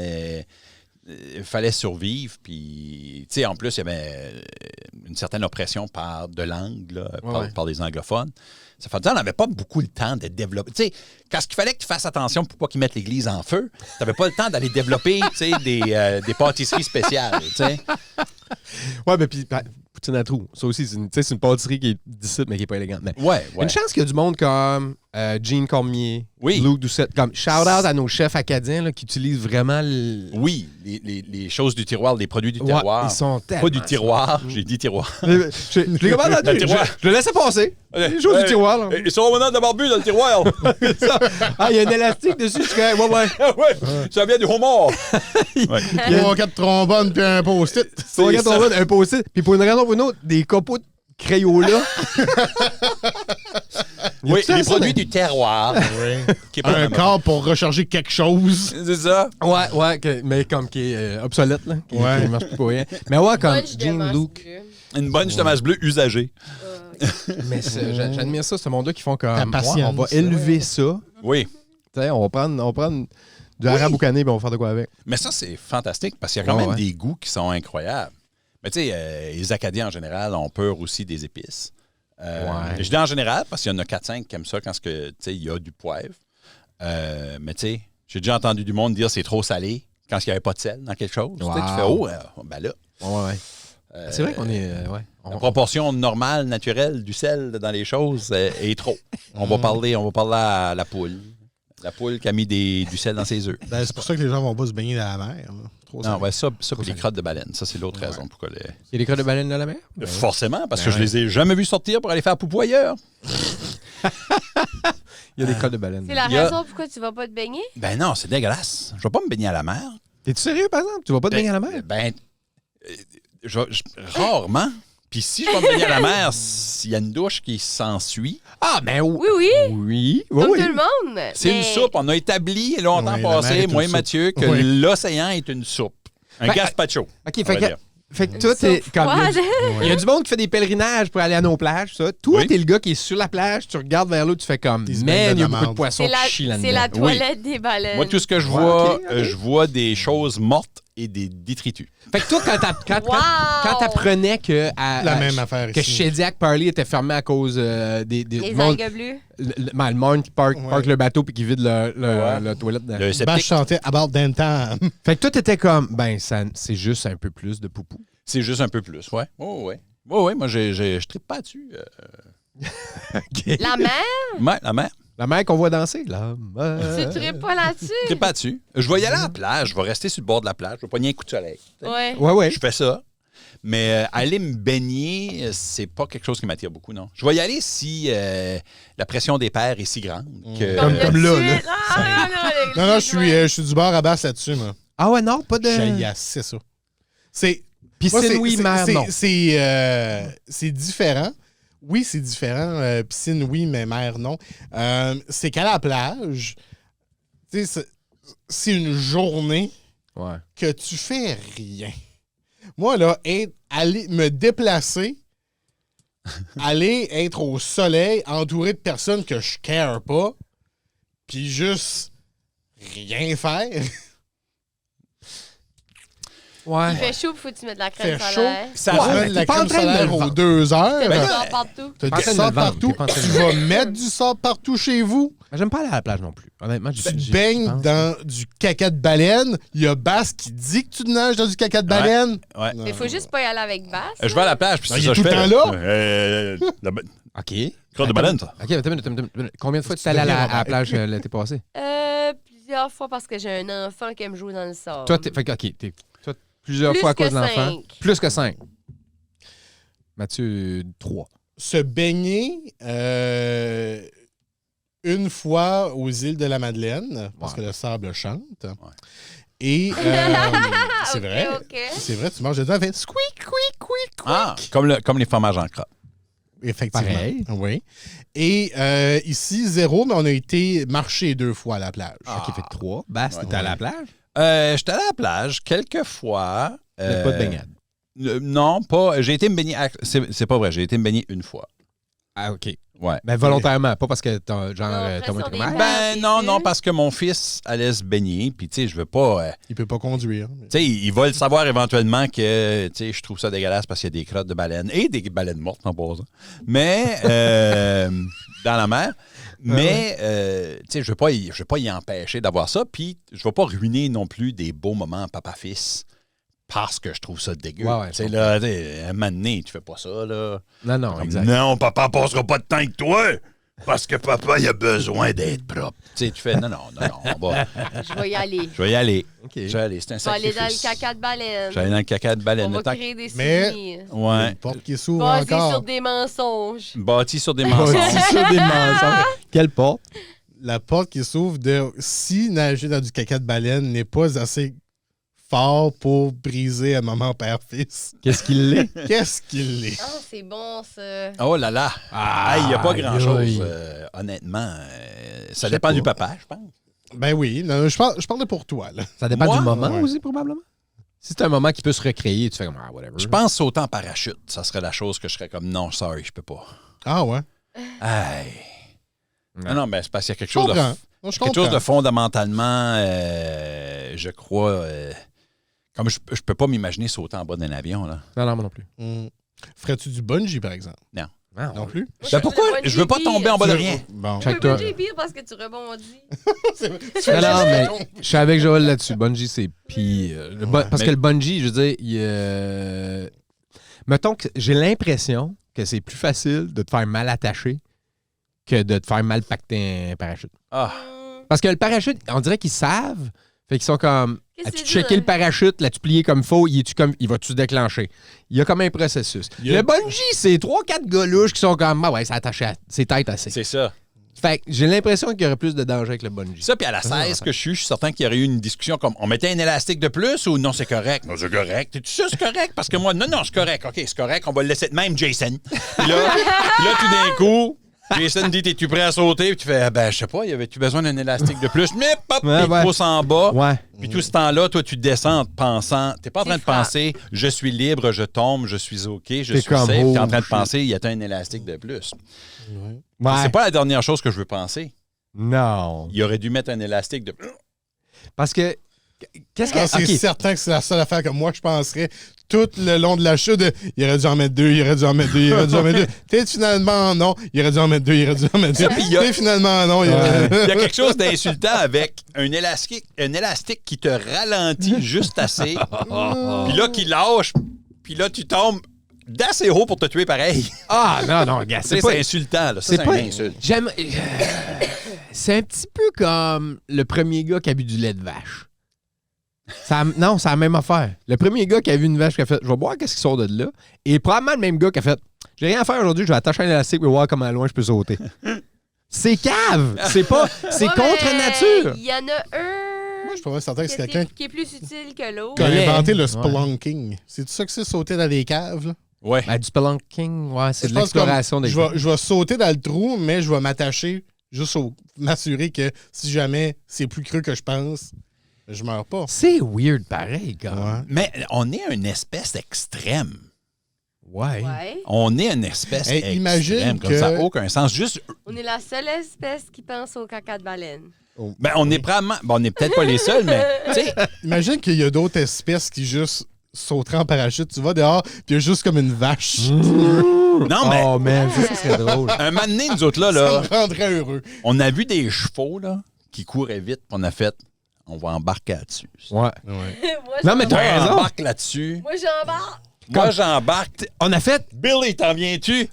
A: Il fallait survivre. Puis, tu sais, en plus, il y avait une certaine oppression de langue là, par les anglophones. Ça fait dire qu'on n'avait pas beaucoup le temps de développer. Tu sais, quand il fallait que tu fasses attention pour pas qu'ils mettent l'église en feu, tu n'avais pas le temps d'aller développer tu sais, des pâtisseries spéciales. Tu sais.
C: Ouais, mais puis poutine à trous. Ça aussi, c'est une pâtisserie qui est d'ici, mais qui est pas élégante. Mais
A: Ouais.
C: une chance qu'il y a du monde comme Gene Cormier,
A: Oui.
C: Luc Doucette, comme shout-out à nos chefs acadiens là, qui utilisent vraiment
A: Oui, les choses du tiroir, les produits du
C: Ouais,
A: tiroir.
C: ils sont
A: Pas
C: tellement
A: du tiroir, j'ai dit tiroir.
C: Je les commande dans
A: Le tiroir.
C: je le laissais passer. Les choses du tiroir. Là.
A: Ils sont maintenant de barbu dans le tiroir.
C: Ah, il y a un élastique dessus. Je suis ouais.
A: Ouais, ça vient du homard. Ouais.
D: 3-4 trombones puis un post-it.
C: Tu regardes ton mode, un post-it, puis pour une raison ou pour une autre, des copeaux de Crayola.
A: Oui, les produits du terroir. Qui est pas
D: Un
A: vraiment-
D: corps pour recharger quelque chose.
A: C'est ça.
C: Ouais, mais comme qui est obsolète, là. Qui marche plus pour rien. Mais ouais, comme
B: Bunch de
C: Gene
B: masques
C: Luke.
B: bleus.
A: Une bonne tomate bleue usagée.
C: Mais j'admire ça, ce monde-là qui font
D: Ta
C: comme.
D: patience.
C: Ouais, on va élever ça.
A: Oui.
C: Tu sais, on va prendre du arabe boucané puis on va faire de quoi avec.
A: Mais ça, c'est fantastique parce qu'il y a quand
C: Ouais,
A: même
C: ouais.
A: des goûts qui sont incroyables. Mais tu sais, les Acadiens, en général, ont peur aussi des épices.
C: Ouais.
A: Je dis en général parce qu'il y en a 4-5 qui aiment ça quand il y a du poivre. Mais tu sais, j'ai déjà entendu du monde dire c'est trop salé quand il n'y avait pas de sel dans quelque chose. Tu sais, tu fais,
C: Wow.
A: ben là.
C: Ouais. C'est vrai qu'on est.
A: La proportion normale, naturelle du sel dans les choses est trop. On va parler à la poule. La poule qui a mis du sel dans ses œufs.
D: Ben, c'est pour ça que les gens vont pas se baigner dans la mer. Là. Trop
A: Non,
D: salé.
A: ouais, ça puis les crottes de baleine. Ça, c'est l'autre raison pourquoi les...
C: Il y a des crottes de baleine dans la mer?
A: Forcément, parce que je les ai jamais vus sortir pour aller faire poupou ailleurs.
C: Il y a des crottes de baleine.
B: C'est la
A: Il y a-
B: raison pourquoi tu vas pas te baigner?
A: Ben non, c'est dégueulasse. Je vais pas me baigner à la mer.
C: T'es-tu sérieux, par exemple? Tu vas pas te baigner à la mer?
A: Rarement. Puis si je vais me baigner à la mer, s'il y a une douche qui s'ensuit,
C: Ah, ben oui.
B: Oui.
C: Oui.
B: Comme
C: oui.
B: tout le monde.
A: c'est
B: Mais-
A: une soupe. On a établi longtemps
D: Oui, la mer
A: passé,
D: est
A: moi et
D: une
A: Mathieu, que
D: Oui.
A: l'océan est une soupe. Un
C: Ben,
A: gazpacho.
C: OK,
A: on va dire.
C: fait que toi, t'es
B: Sauf
C: comme.
B: froide.
C: Il y a du monde qui fait des pèlerinages pour aller à nos plages, ça. Toi,
A: Oui.
C: t'es le gars qui est sur la plage, tu regardes vers l'eau, tu fais comme,
D: Ils se baignent
C: man, il y a
D: dans la
C: beaucoup de
D: marde.
C: poissons
B: C'est
C: qui chient là-dedans.
B: la
A: Oui.
B: toilette des baleines.
A: Moi, tout ce que je
C: Ouais,
A: vois,
C: ok.
A: je vois des choses mortes et des détritus.
C: Fait que toi, quand t'apprenais que
D: La même affaire
C: que
D: ici.
C: Shediac Parley était fermé à cause des
B: Les
C: monde-
B: algues bleues.
C: le monde qui parque le bateau puis qui vide le toilette.
A: Le
D: Bach
A: septique,
D: chantait About Damn Time.
C: Fait que toi, t'étais comme, ben, c'est juste un peu plus de poupou.
A: c'est juste un peu plus, ouais. Oh, ouais. Oh, ouais, moi, je trippe pas dessus.
B: La mer,
A: Ouais, la mer.
C: La mère qu'on voit danser, là.
B: tu tripes pas là-dessus?
A: Je trippe pas dessus. Je vais y aller à la plage. Je vais rester sur le bord de la plage. Je vais pogner un coup de soleil.
B: Ouais.
C: Ouais.
A: Je fais ça. Mais aller me baigner, c'est pas quelque chose qui m'attire beaucoup, non. Je vais y aller si la pression des pères est si grande que...
D: Comme
B: le
D: là,
B: suite. Ah,
D: Non, je suis du bord à basse là-dessus, moi.
C: Ah ouais, non, pas de.
D: C'est ça. C'est.
C: Piscine,
D: moi,
C: oui, mer, non.
D: C'est différent. Oui, c'est différent. Piscine, oui, mais mer, non. C'est qu'à la plage, tu sais, c'est une journée
C: Ouais.
D: que tu fais rien. Moi, là, aller me déplacer, aller être au soleil, entouré de personnes que je care pas, puis juste rien faire.
C: Ouais.
B: Il fait chaud, faut que tu mettes de la crème
D: Fait
B: solaire.
A: Ça
C: Ouais,
A: rend-
D: Tu mets
C: t'es
D: de la
C: pas en
D: crème
C: train de
D: solaire
C: le
D: aux
C: vendre.
D: 2 heures.
B: T'as
A: Ben
B: du
A: là,
B: sable partout.
D: T'as
C: Pas en
D: du
C: train de
D: sable
C: le vendre,
D: partout.
C: t'es pas en train de
D: Tu
C: le
D: vas
C: vendre.
D: mettre du sable partout chez vous.
C: J'aime pas aller à la plage non plus. Honnêtement,
D: Tu te baignes dans du caca de baleine. Il y a Basse qui dit que tu te nages dans du caca de baleine.
A: Ouais.
B: Mais faut juste pas y aller avec basse.
A: Je vais à la plage, puis
D: Non,
A: c'est
D: il
A: ça
D: est
A: que je
D: tout
A: fais.
D: le temps
C: OK.
A: Crotte de baleine, ça.
C: OK, attends une minute. Combien de fois tu es allé à la plage l'été passé?
B: Plusieurs fois parce que j'ai un enfant qui aime jouer dans le sable.
C: Toi, fait que, OK, toi, plusieurs
B: Plus
C: fois à
B: que
C: cause de l'enfant.
B: 5.
C: Plus que 5. Mathieu, 3.
D: Se baigner une fois aux îles de la Madeleine, parce que le sable chante. Et c'est vrai.
B: OK.
D: C'est vrai, tu manges dedans, fait squeak, quick, quick, quick.
A: Ah, comme les fromages en crotte.
D: Effectivement.
C: Pareil.
D: Oui. Et ici, 0, mais on a été marcher 2 fois à la plage.
C: OK, fait que 3. Basse, t'étais à la plage?
A: J'étais allé à la plage quelques fois.
C: Peut-être pas de baignade.
A: Non, pas. J'ai été me baigner. C'est pas vrai, j'ai été me baigner une fois.
C: Ah, OK.
A: Ouais.
C: Ben, volontairement, pas parce que t'as
B: après,
C: Thomas
B: sur
C: était
B: des
C: comme,
B: bases.
A: Non, parce que mon fils allait se baigner, puis tu sais, je veux pas.
D: Il peut pas conduire.
A: Tu sais, il va le savoir éventuellement que, tu sais, je trouve ça dégueulasse parce qu'il y a des crottes de baleines et des baleines mortes en passant. Mais, dans la mer. Mais, tu sais, je veux pas y empêcher d'avoir ça, puis je veux pas ruiner non plus des beaux moments papa-fils parce que je trouve ça dégueu.
C: Ouais,
A: tu sais, là, un moment donné, tu fais pas ça, là.
C: Non,
A: Comme,
C: exact.
A: non, papa passera pas de temps avec toi parce que papa, il a besoin d'être propre. Tu sais, tu fais, non, on va.
B: Je vais y aller.
A: Je vais y aller.
C: OK.
A: Je vais aller. C'est un
B: Je vais aller
A: sacrifice.
B: dans le caca de baleine.
A: Je vais aller dans le caca de baleine.
B: On va
A: Le temps-
B: créer des
D: Mais-
B: souvenirs.
D: Il y a
A: Ouais.
D: une porte qui s'ouvre
B: Basé
D: encore.
B: sur des mensonges.
A: Bâti sur des mensonges.
C: C'est ça, des mensonges. Quelle porte?
D: La porte qui s'ouvre de si nager dans du caca de baleine n'est pas assez fort pour briser un moment père-fils.
C: Qu'est-ce qu'il l'est?
D: Qu'est-ce qu'il est?
B: Ah, c'est bon, ça.
A: Oh là là. Il n'y a pas
C: aïe,
A: grand-chose,
C: aïe.
A: honnêtement. Ça
C: Je sais
A: dépend
C: pas.
A: du papa, je pense.
D: Ben oui, non, je parlais pour toi, là.
C: Ça dépend
A: Moi?
C: du moment
D: Ouais.
C: aussi, probablement. Si c'est un moment qui peut se recréer, tu fais comme, ah, whatever.
A: Je pense sauter en parachute. Ça serait la chose que je serais comme, non, sorry, je peux pas.
D: Ah ouais?
A: Aïe.
C: Ouais.
A: Non, mais c'est parce qu'il y a quelque
D: Je
A: chose de...
D: comprends. Non, je
A: Quelque chose de
D: comprends.
A: fondamentalement, je crois... comme je peux pas m'imaginer sauter en bas d'un avion, là.
C: Non, moi non plus.
D: Ferais-tu du bungee, par exemple?
C: Non,
D: Non plus?
A: Ben pourquoi? Je veux pas tomber en bas de rien.
D: Bon.
C: Check
B: Le
C: toi.
B: bungee est pire parce que tu rebondis.
C: Non, mais je suis avec Joël là-dessus. Bungee, c'est pire. Parce
A: Mais-
C: que le bungee, je veux dire, mettons que j'ai l'impression que c'est plus facile de te faire mal attacher que de te faire mal pacter un parachute.
A: Ah,
C: Parce que le parachute, on dirait qu'ils savent. Fait qu'ils sont comme.
B: Qu'est-ce que
C: As-tu
B: c'est
C: checké
B: dur?
C: le parachute? L'as-tu plié comme faux? Il va-tu se déclencher? Il y a comme un processus.
D: Il y a-
C: Le bungee, c'est 3-4 gars louches qui sont comme. Ah ouais, c'est attaché à ses têtes assez.
A: c'est ça.
C: Fait que j'ai l'impression qu'il y aurait plus de danger avec le bungee.
A: Ça, puis à la 16 que je suis certain qu'il y aurait eu une discussion comme on mettait un élastique de plus ou non, c'est correct. Non, c'est correct. T'es-tu sûr c'est correct? Parce que moi, non, c'est correct. OK, c'est correct. On va le laisser de même, Jason. Puis là, tout d'un coup, Jason dit t'es-tu prêt à sauter? Puis tu fais, ah, ben, je sais pas, y avait-tu besoin d'un élastique de plus? Mais pop,
C: Ouais,
A: il te
C: ouais.
A: pousse en bas.
C: Ouais.
A: Puis tout ce temps-là, toi, tu descends en te pensant. T'es pas en train de
B: Tu frappes.
A: penser, je suis libre, je tombe, je suis OK, je
C: T'es
A: suis
C: comme,
A: safe.
C: oh,
A: T'es en train de
C: shit.
A: penser, il y a un élastique de plus.
C: Ouais.
A: C'est pas la dernière chose que je veux penser.
C: Non.
A: Il aurait dû mettre un élastique de plus.
C: Parce que. Qu'est-ce que.
D: Ah, c'est
C: ok.
D: certain que c'est la seule affaire que moi, je penserais tout le long de la chute. Il aurait dû en mettre 2, il aurait dû en mettre 2, il aurait dû en mettre 2. Peut-être finalement non, il aurait dû en mettre 2, il aurait dû en mettre 2.
A: puis il y a-
D: Peut-être finalement non, il
C: Ouais.
D: aurait...
A: Il y a quelque chose d'insultant avec un élastique qui te ralentit juste assez. Puis là, qui lâche. Puis là, tu tombes d'assez haut pour te tuer pareil.
C: Ah, non, regarde.
A: C'est insultant, là. Ça, c'est
C: pas.
A: une insulte.
C: J'aime. C'est un petit peu comme le premier gars qui a bu du lait de vache. Non, c'est la même affaire. Le premier gars qui a vu une vache qui a fait, je vais boire qu'est-ce qui sort de là. Et probablement le même gars qui a fait, j'ai rien à faire aujourd'hui, je vais attacher un élastique et voir comment loin je peux sauter. C'est cave. C'est pas. C'est
B: Ouais,
C: contre
B: mais
C: nature.
B: Il y en a un
D: Moi, je pourrais certain que c'est quelqu'un
B: qui est plus utile que
D: qui
B: l'autre.
D: a
C: Ouais.
D: inventé le
C: Ouais.
D: spelunking. C'est ça que c'est sauter dans des caves, là?
A: Ouais.
C: Ben, du spelunking, ouais, c'est
D: Je
C: de
D: pense comme,
C: l'exploration des.
D: je vais sauter dans le trou, mais je vais m'attacher juste pour m'assurer que si jamais c'est plus creux que je pense, je meurs pas.
C: C'est weird pareil, gars.
D: Ouais.
A: Mais on est une espèce extrême.
C: Ouais.
B: Ouais.
A: On est une espèce
D: Hey,
A: extrême.
D: imagine
A: Comme
D: que-
A: ça n'a aucun sens. Juste,
B: On est la seule espèce qui pense au caca de baleine.
A: ben, on est probablement... Bon, on n'est peut-être pas les seuls, mais... Tu sais,
D: Imagine qu'il y a d'autres espèces qui juste sauteraient en parachute. Tu vas dehors, puis il y a juste comme une vache.
A: non, mais...
C: Oh, man, ça serait drôle.
A: Un moment donné, nous autres, là,
D: Ça me rendrait heureux.
A: on a vu des chevaux, là, qui couraient vite, puis on a fait... On va embarquer là-dessus.
C: Ouais.
D: Ouais.
B: Moi,
C: Non, mais t'as
A: Moi,
C: raison.
A: j'embarque là-dessus.
B: Moi, j'embarque.
A: Moi, j'embarque.
C: On a fait.
A: Billy, t'en viens-tu?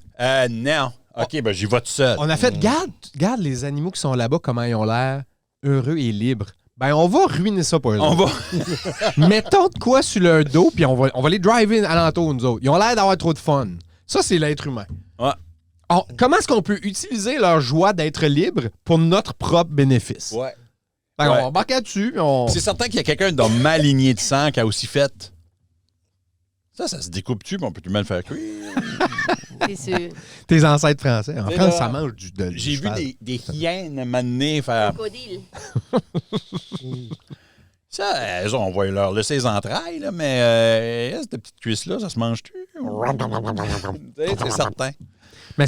A: Non. OK, ben j'y vais tout seul.
C: On a fait, garde les animaux qui sont là-bas, comment ils ont l'air heureux et libres. Ben, on va ruiner ça pour eux.
A: On
C: autres.
A: va...
C: Mettons de quoi sur leur dos, puis on va les drive-in alentour, nous autres. Ils ont l'air d'avoir trop de fun. Ça, c'est l'être humain.
A: Ouais.
C: Comment est-ce qu'on peut utiliser leur joie d'être libre pour notre propre bénéfice?
A: Ouais.
C: Fait qu'on
A: Ouais.
C: va embarquer là-dessus, puis on...
A: C'est certain qu'il y a quelqu'un dans ma lignée de sang qui a aussi fait... Ça se découpe-tu, puis on peut tout le même faire cuire.
B: C'est sûr.
C: Tes ancêtres français. En
A: Mais
C: France,
A: là,
C: ça mange du
A: J'ai vu
C: cheval.
A: des hyènes m'amener faire.
B: Crocodile.
A: Ça, elles, on va leur laisser les entrailles, là, mais cette petite cuisse-là, ça se mange-tu? C'est certain.
C: Mais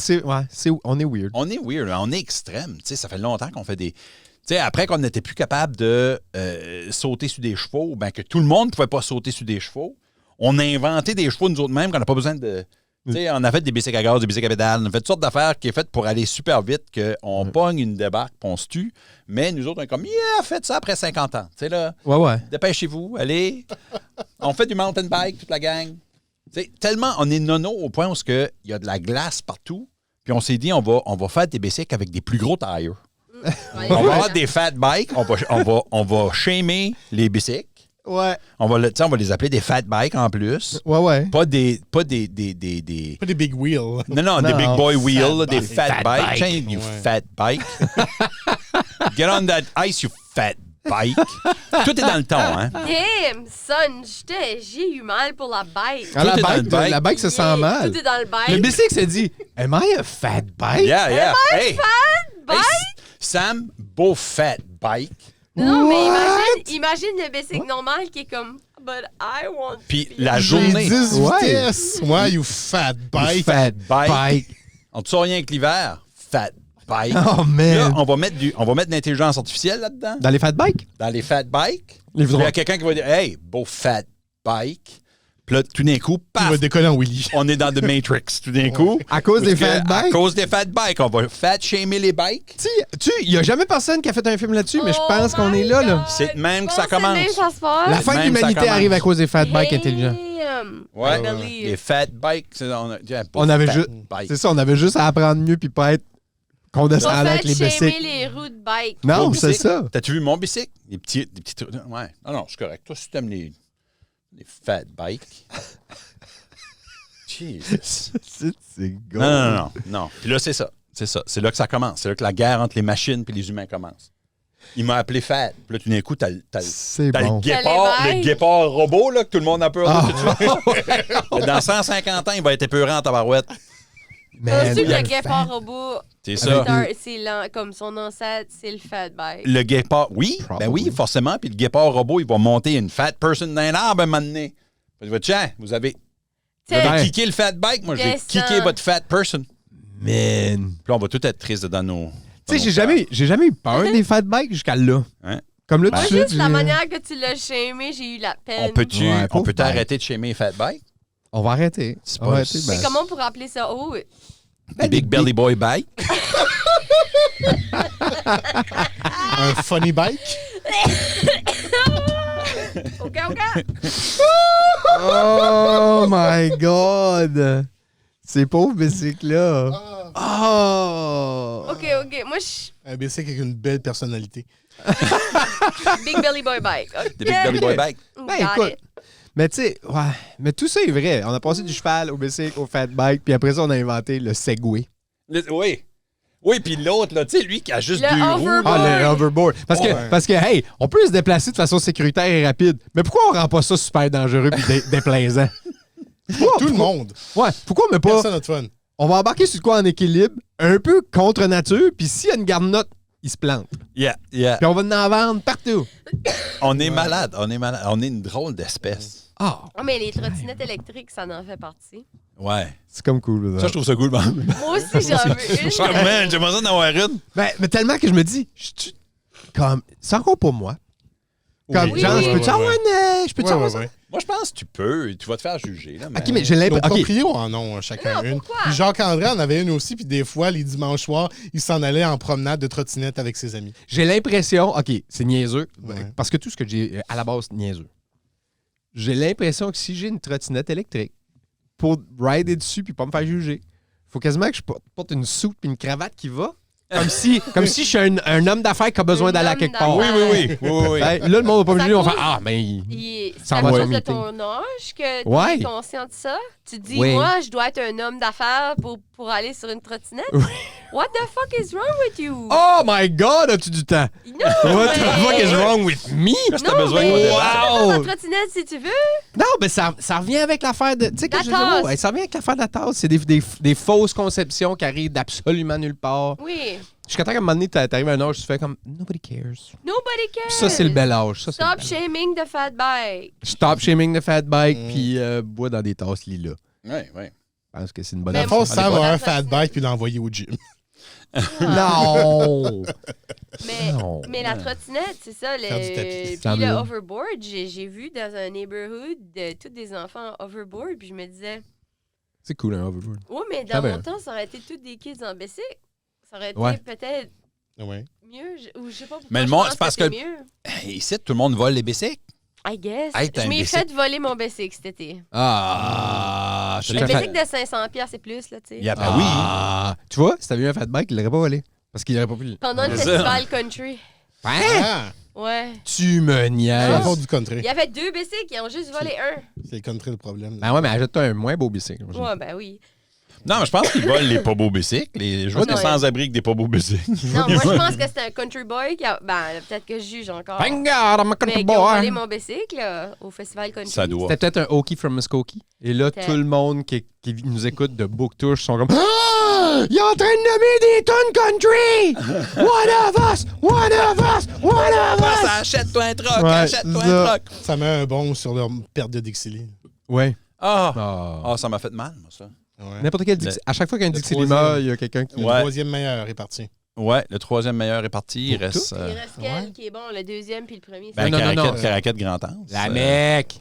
C: on est weird.
A: On est weird, on est extrême. Tu sais, ça fait longtemps qu'on fait des. Tu sais, après qu'on n'était plus capable de sauter sur des chevaux, ben que tout le monde ne pouvait pas sauter sur des chevaux, on a inventé des chevaux nous autres mêmes qu'on n'a pas besoin de. Tu sais, on a fait des bicycles à gaz, des bicycles à pédales, on a fait toutes sortes d'affaires qui est faites pour aller super vite, qu'on pogne une débarque, puis on se tue. Mais nous autres, on est comme, faites ça après 50 ans. Tu sais, là,
C: Ouais.
A: dépêchez-vous, allez. On fait du mountain bike, toute la gang. Tu sais, tellement on est nono au point où il y a de la glace partout, puis on s'est dit, on va faire des bicycles avec des plus gros tires. On va avoir des fat bikes, on va shamer les bicycles.
C: Ouais.
A: On va les appeler des fat bikes en plus.
C: Ouais.
A: Pas des
D: Pas des big wheels.
A: Non, des big boy wheels, des fat bikes.
C: bike.
A: Tiens, you fat bike. Get on that ice, you fat bike. Tout est dans le ton, hein?
B: Damn, son, j'ai eu mal pour la bike.
C: Ah, la
A: Tout est dans le
C: bike,
A: bike.
C: la bike se sent mal.
B: Tout est dans le bike.
C: Le bicycle s'est dit, am I a fat bike?
A: Yeah. Hey,
B: bike?
A: Sam, beau fat bike.
B: Non, mais imagine le bicycle normal qui est comme, but I want.
A: Puis la
D: J'ai
A: journée.
D: 10
C: Ouais.
D: vitesses. Ouais, you fat
C: You
D: bike.
C: fat
A: Bike.
C: bike.
A: On te sort rien que l'hiver. Fat bike.
C: Oh,
A: Là,
C: man.
A: on va mettre de l'intelligence artificielle là-dedans,
C: Dans les fat bikes?
A: dans les fat bikes.
C: Les
A: Puis il y a quelqu'un qui va dire, hey, beau fat bike. Puis là, tout d'un coup,
D: Il
A: paf,
D: va décoller en Willy.
A: on est dans The Matrix. Tout d'un coup.
C: À cause des
A: Parce que,
C: fat
A: À
C: bikes?
A: cause des fat bikes. On va fat shamer les bikes.
C: Il n'y a jamais personne qui a fait un film là-dessus, mais je pense qu'on est là, là.
A: C'est de même que ça
B: Je pense
A: commence.
B: c'est le même que ça se passe.
C: La fin de
A: Même ça
C: l'humanité
A: commence.
C: arrive à cause des fat bikes intelligents.
A: Ouais.
B: I believe.
A: Les fat bikes,
C: On avait juste.
A: bike.
C: C'est ça, on avait juste à apprendre mieux puis pas être
B: On
C: condescendant
B: va
C: avec les
B: faire shamer
C: bicycles.
B: les roues de bike.
C: Non,
A: Mon
C: c'est
A: bicycle.
C: ça.
A: T'as-tu vu mon bicycle? Des petits trucs. Ouais. Non, c'est correct. Toi, si t'aimes les fat bikes. Jesus.
C: C'est go.
A: Non. Puis là, c'est ça. C'est ça. C'est là que ça commence. C'est là que la guerre entre les machines et les humains commence. Il m'a appelé fat. Puis là, tout d'un coup, t'as
C: C'est
A: le
C: bon.
B: les
A: guépard robot là, que tout le monde a peur de.
C: Ah.
A: tout de suite. Dans 150 ans, il va être épeurant en tabarouette.
C: Man,
B: T'as-tu
C: il y a
B: le
C: le
B: guépard
C: fat.
B: robot,
A: C'est ça.
B: c'est comme son ancêtre, c'est le fat bike.
A: Le guépard, oui,
C: Probably.
A: ben oui, forcément. Puis le guépard robot, il va monter une fat person dans un arbre à un moment donné. Il va dire, tiens, vous avez
C: Ouais.
A: kické le fat bike, moi, je vais
B: Descends.
A: kicker votre fat person.
C: Man.
A: Puis là, on va tout être triste dans nos.
C: Tu sais, j'ai jamais eu peur des fat bikes jusqu'à là.
A: Hein?
C: Comme là,
A: Ben,
C: tout de
B: Juste
C: suite,
B: la
C: j'ai-
B: manière que tu l'as shamé, j'ai eu la peine.
A: On peut-tu
C: Ouais,
A: on
C: pauvre
A: peut
C: bike.
A: arrêter de shamer les fat bike?
C: On va arrêter.
A: C'est
C: On va
A: pas-
C: arrêter,
B: Mais
C: ben,
B: comment on pourrait appeler ça? Oh,
A: Des Big Belly Boy bike?
D: Un funny bike.
B: OK.
C: Oh my God! Ces pauvres bicycles-là. Oh!
B: OK. Moi, je
D: Un bicycle avec une belle personnalité.
B: Big Belly Boy Bike. OK.
A: Des Big Belly Boy bike?
C: Ben,
B: Got
C: écoute.
B: it.
C: Mais tu sais, ouais. Mais tout ça est vrai. On a passé du cheval au bicycle, au fat bike, puis après ça, on a inventé le Segway.
A: Oui. Oui, puis l'autre, là, tu sais, lui qui a juste
B: Le
A: deux roues.
B: hoverboard.
C: Ah, le hoverboard.
D: Ouais.
C: Parce que, hey, on peut se déplacer de façon sécuritaire et rapide. Mais pourquoi on rend pas ça super dangereux et déplaisant?
D: Tout le monde.
C: Ouais, pourquoi on met pas.
D: Personne n'a de fun.
C: On va embarquer sur quoi en équilibre, un peu contre nature, puis s'il y a une garde-note, il se plante.
A: Yeah.
C: Puis on va en vendre partout.
A: On est malade. On est une drôle d'espèce.
C: Ah,
B: Oh, mais les trottinettes électriques, ça en fait partie.
A: Ouais.
C: c'est comme cool.
A: Ça, je trouve ça cool.
B: Moi aussi, j'en veux
A: Je suis comme,
B: une.
A: man, j'aimerais ça en avoir une.
C: Mais tellement que je me dis, comme, c'est encore pour moi. Comme,
B: Oui,
C: genre,
B: oui,
C: je peux-tu
D: oui,
C: avoir
D: oui.
C: une. Je peux-tu
D: Ouais,
C: avoir
D: ouais,
C: ça?
D: ouais.
A: Moi, je pense que tu peux. Tu vas te faire juger. Là, mais...
C: Ok, mais j'ai
D: Nos
C: l'impression. Ok.
D: proprios en ont chacun
B: Non,
D: une.
B: pourquoi?
D: Puis Jacques-André en avait une aussi, puis des fois, les dimanches soirs, il s'en allait en promenade de trottinette avec ses amis.
C: J'ai l'impression. Ok, c'est niaiseux.
D: Ouais.
C: Parce que tout ce que j'ai à la base, niaiseux. J'ai l'impression que si j'ai une trottinette électrique, pour rider dessus puis pas me faire juger, faut quasiment que je porte une soupe puis une cravate qui va. Comme si je suis un homme d'affaires qui a besoin
B: Un
C: d'aller à
B: homme
C: quelque part.
B: d'affaires.
A: Oui.
C: Hey, là, le monde va pas me
B: Ça
C: juger. On va
B: cause-
C: faire Ah, mais.
B: C'est
C: Ça
B: à
C: va
B: cause
C: au
B: de
C: meeting.
B: ton âge que tu
C: Ouais.
B: es conscient de ça. Tu te dis,
C: Oui.
B: moi, je dois être un homme d'affaires pour pour aller sur une trottinette?
C: Oui.
B: What the fuck is wrong with you?
C: Oh my God, as-tu du temps?
B: Non,
C: What the
B: mais-
C: fuck is wrong with me?
A: Parce que t'as
B: Non,
A: besoin
B: mais
A: qu'on
B: tu
A: démarre.
B: peux
C: Wow!
B: faire ta trottinette si tu veux.
C: Non, mais ça revient avec l'affaire de. Tu sais, que
B: La
C: je dis,
B: tasse.
C: ouais, ça revient avec l'affaire de la tasse. C'est des fausses conceptions qui arrivent d'absolument nulle part.
B: Oui.
C: Jusqu'à temps qu'à un moment donné, t'arrives à un âge, tu fais comme Nobody cares.
B: Nobody cares.
C: Puis ça, c'est le bel âge. Ça, c'est le
B: Stop
C: bel âge.
B: shaming the fat bike.
C: Stop shaming the fat bike, puis bois dans des tasses lilas.
A: Oui, oui.
C: Je pense que c'est une bonne
B: Mais
D: Dans le fond,
B: moi,
D: ça
B: c'est
D: va
B: pas
D: un
B: la
D: fat
B: trottinette.
D: bike puis l'envoyer au gym.
C: Non!
B: Mais,
C: Non.
B: mais la trottinette, c'est ça.
D: Faire du tapis.
B: Puis
C: Ça
B: le
C: me-
B: overboard, j'ai vu dans un neighborhood tous des enfants overboard, puis je me disais,
C: C'est cool, un overboard.
B: oh, mais
C: Ah
B: dans
C: ben.
B: mon temps, ça aurait été tous des kids en bicycle. Ça aurait été
C: Ouais.
B: peut-être
D: Ouais.
B: mieux, ou je sais pas pourquoi.
A: Mais le
B: je
A: monde,
B: pense
A: c'est parce
B: c'est
A: que-
B: mieux.
A: Ici, tout le monde vole les bicycles.
B: I guess.
A: Hey, t'as
B: je
A: un
B: m'ai
A: bicycle.
B: fait voler mon bicycle cet été.
C: Ah!
A: Je
B: Le
A: l'ai fait.
B: bicycle de 500$ et plus, là, tu sais.
A: Il y a- ben oui.
C: Ah! Tu vois, si t'avais eu un fat bike, il l'aurait pas volé. Parce qu'il aurait pas pu.
B: Pendant le
A: C'est ça.
B: festival country.
C: Hein?
D: Ah!
B: Ouais.
C: Tu me
D: C'est la
C: niaises.
D: faute du country.
B: Il y avait 2 bicycles, ils ont juste volé un.
D: C'est le country le problème.
C: Ben ouais, mais achète-toi un moins beau bicycle.
B: Ouais, ben oui.
A: Non, mais je pense qu'ils volent les pas beaux bicycles. Je vois
B: Non,
A: des sans-abri avec des pas beaux bicycles.
B: Non, moi, je pense que c'était un country boy qui a... Ben, peut-être que je juge encore.
C: Vanguard, I'm a
B: Mais
C: country
B: qui ont volé
C: boy.
B: mon bicycle là, au festival country.
A: Ça doit.
C: C'était peut-être un Okie from Muskokie. Et là,
B: Peut-être.
C: tout le monde qui nous écoute de Booktouche sont comme Ah! Il est en train de nommer des tonnes country! One of us! One of us! One of us!
A: Achète-toi un truck!
C: Ouais,
A: Achète-toi
C: ça.
A: un truck!
D: Ça met un bon sur leur perte de Dixili.
C: Ouais.
A: Ah!
C: Ah.
A: Ah, ça m'a fait mal, moi, ça.
D: Ouais.
C: N'importe quel Dixie. À chaque fois qu'un Dixie
D: troisième.
C: meurt, il y a quelqu'un qui.
D: Le
A: Ouais.
D: troisième meilleur est parti.
A: Ouais, le troisième meilleur est parti. Il
C: Pour
A: reste.
B: Il reste quel
D: Ouais.
B: qui est bon, le deuxième puis le premier?
A: Ben,
C: Non, non, non, non.
A: Caraquette Grand'Anse.
C: La mec!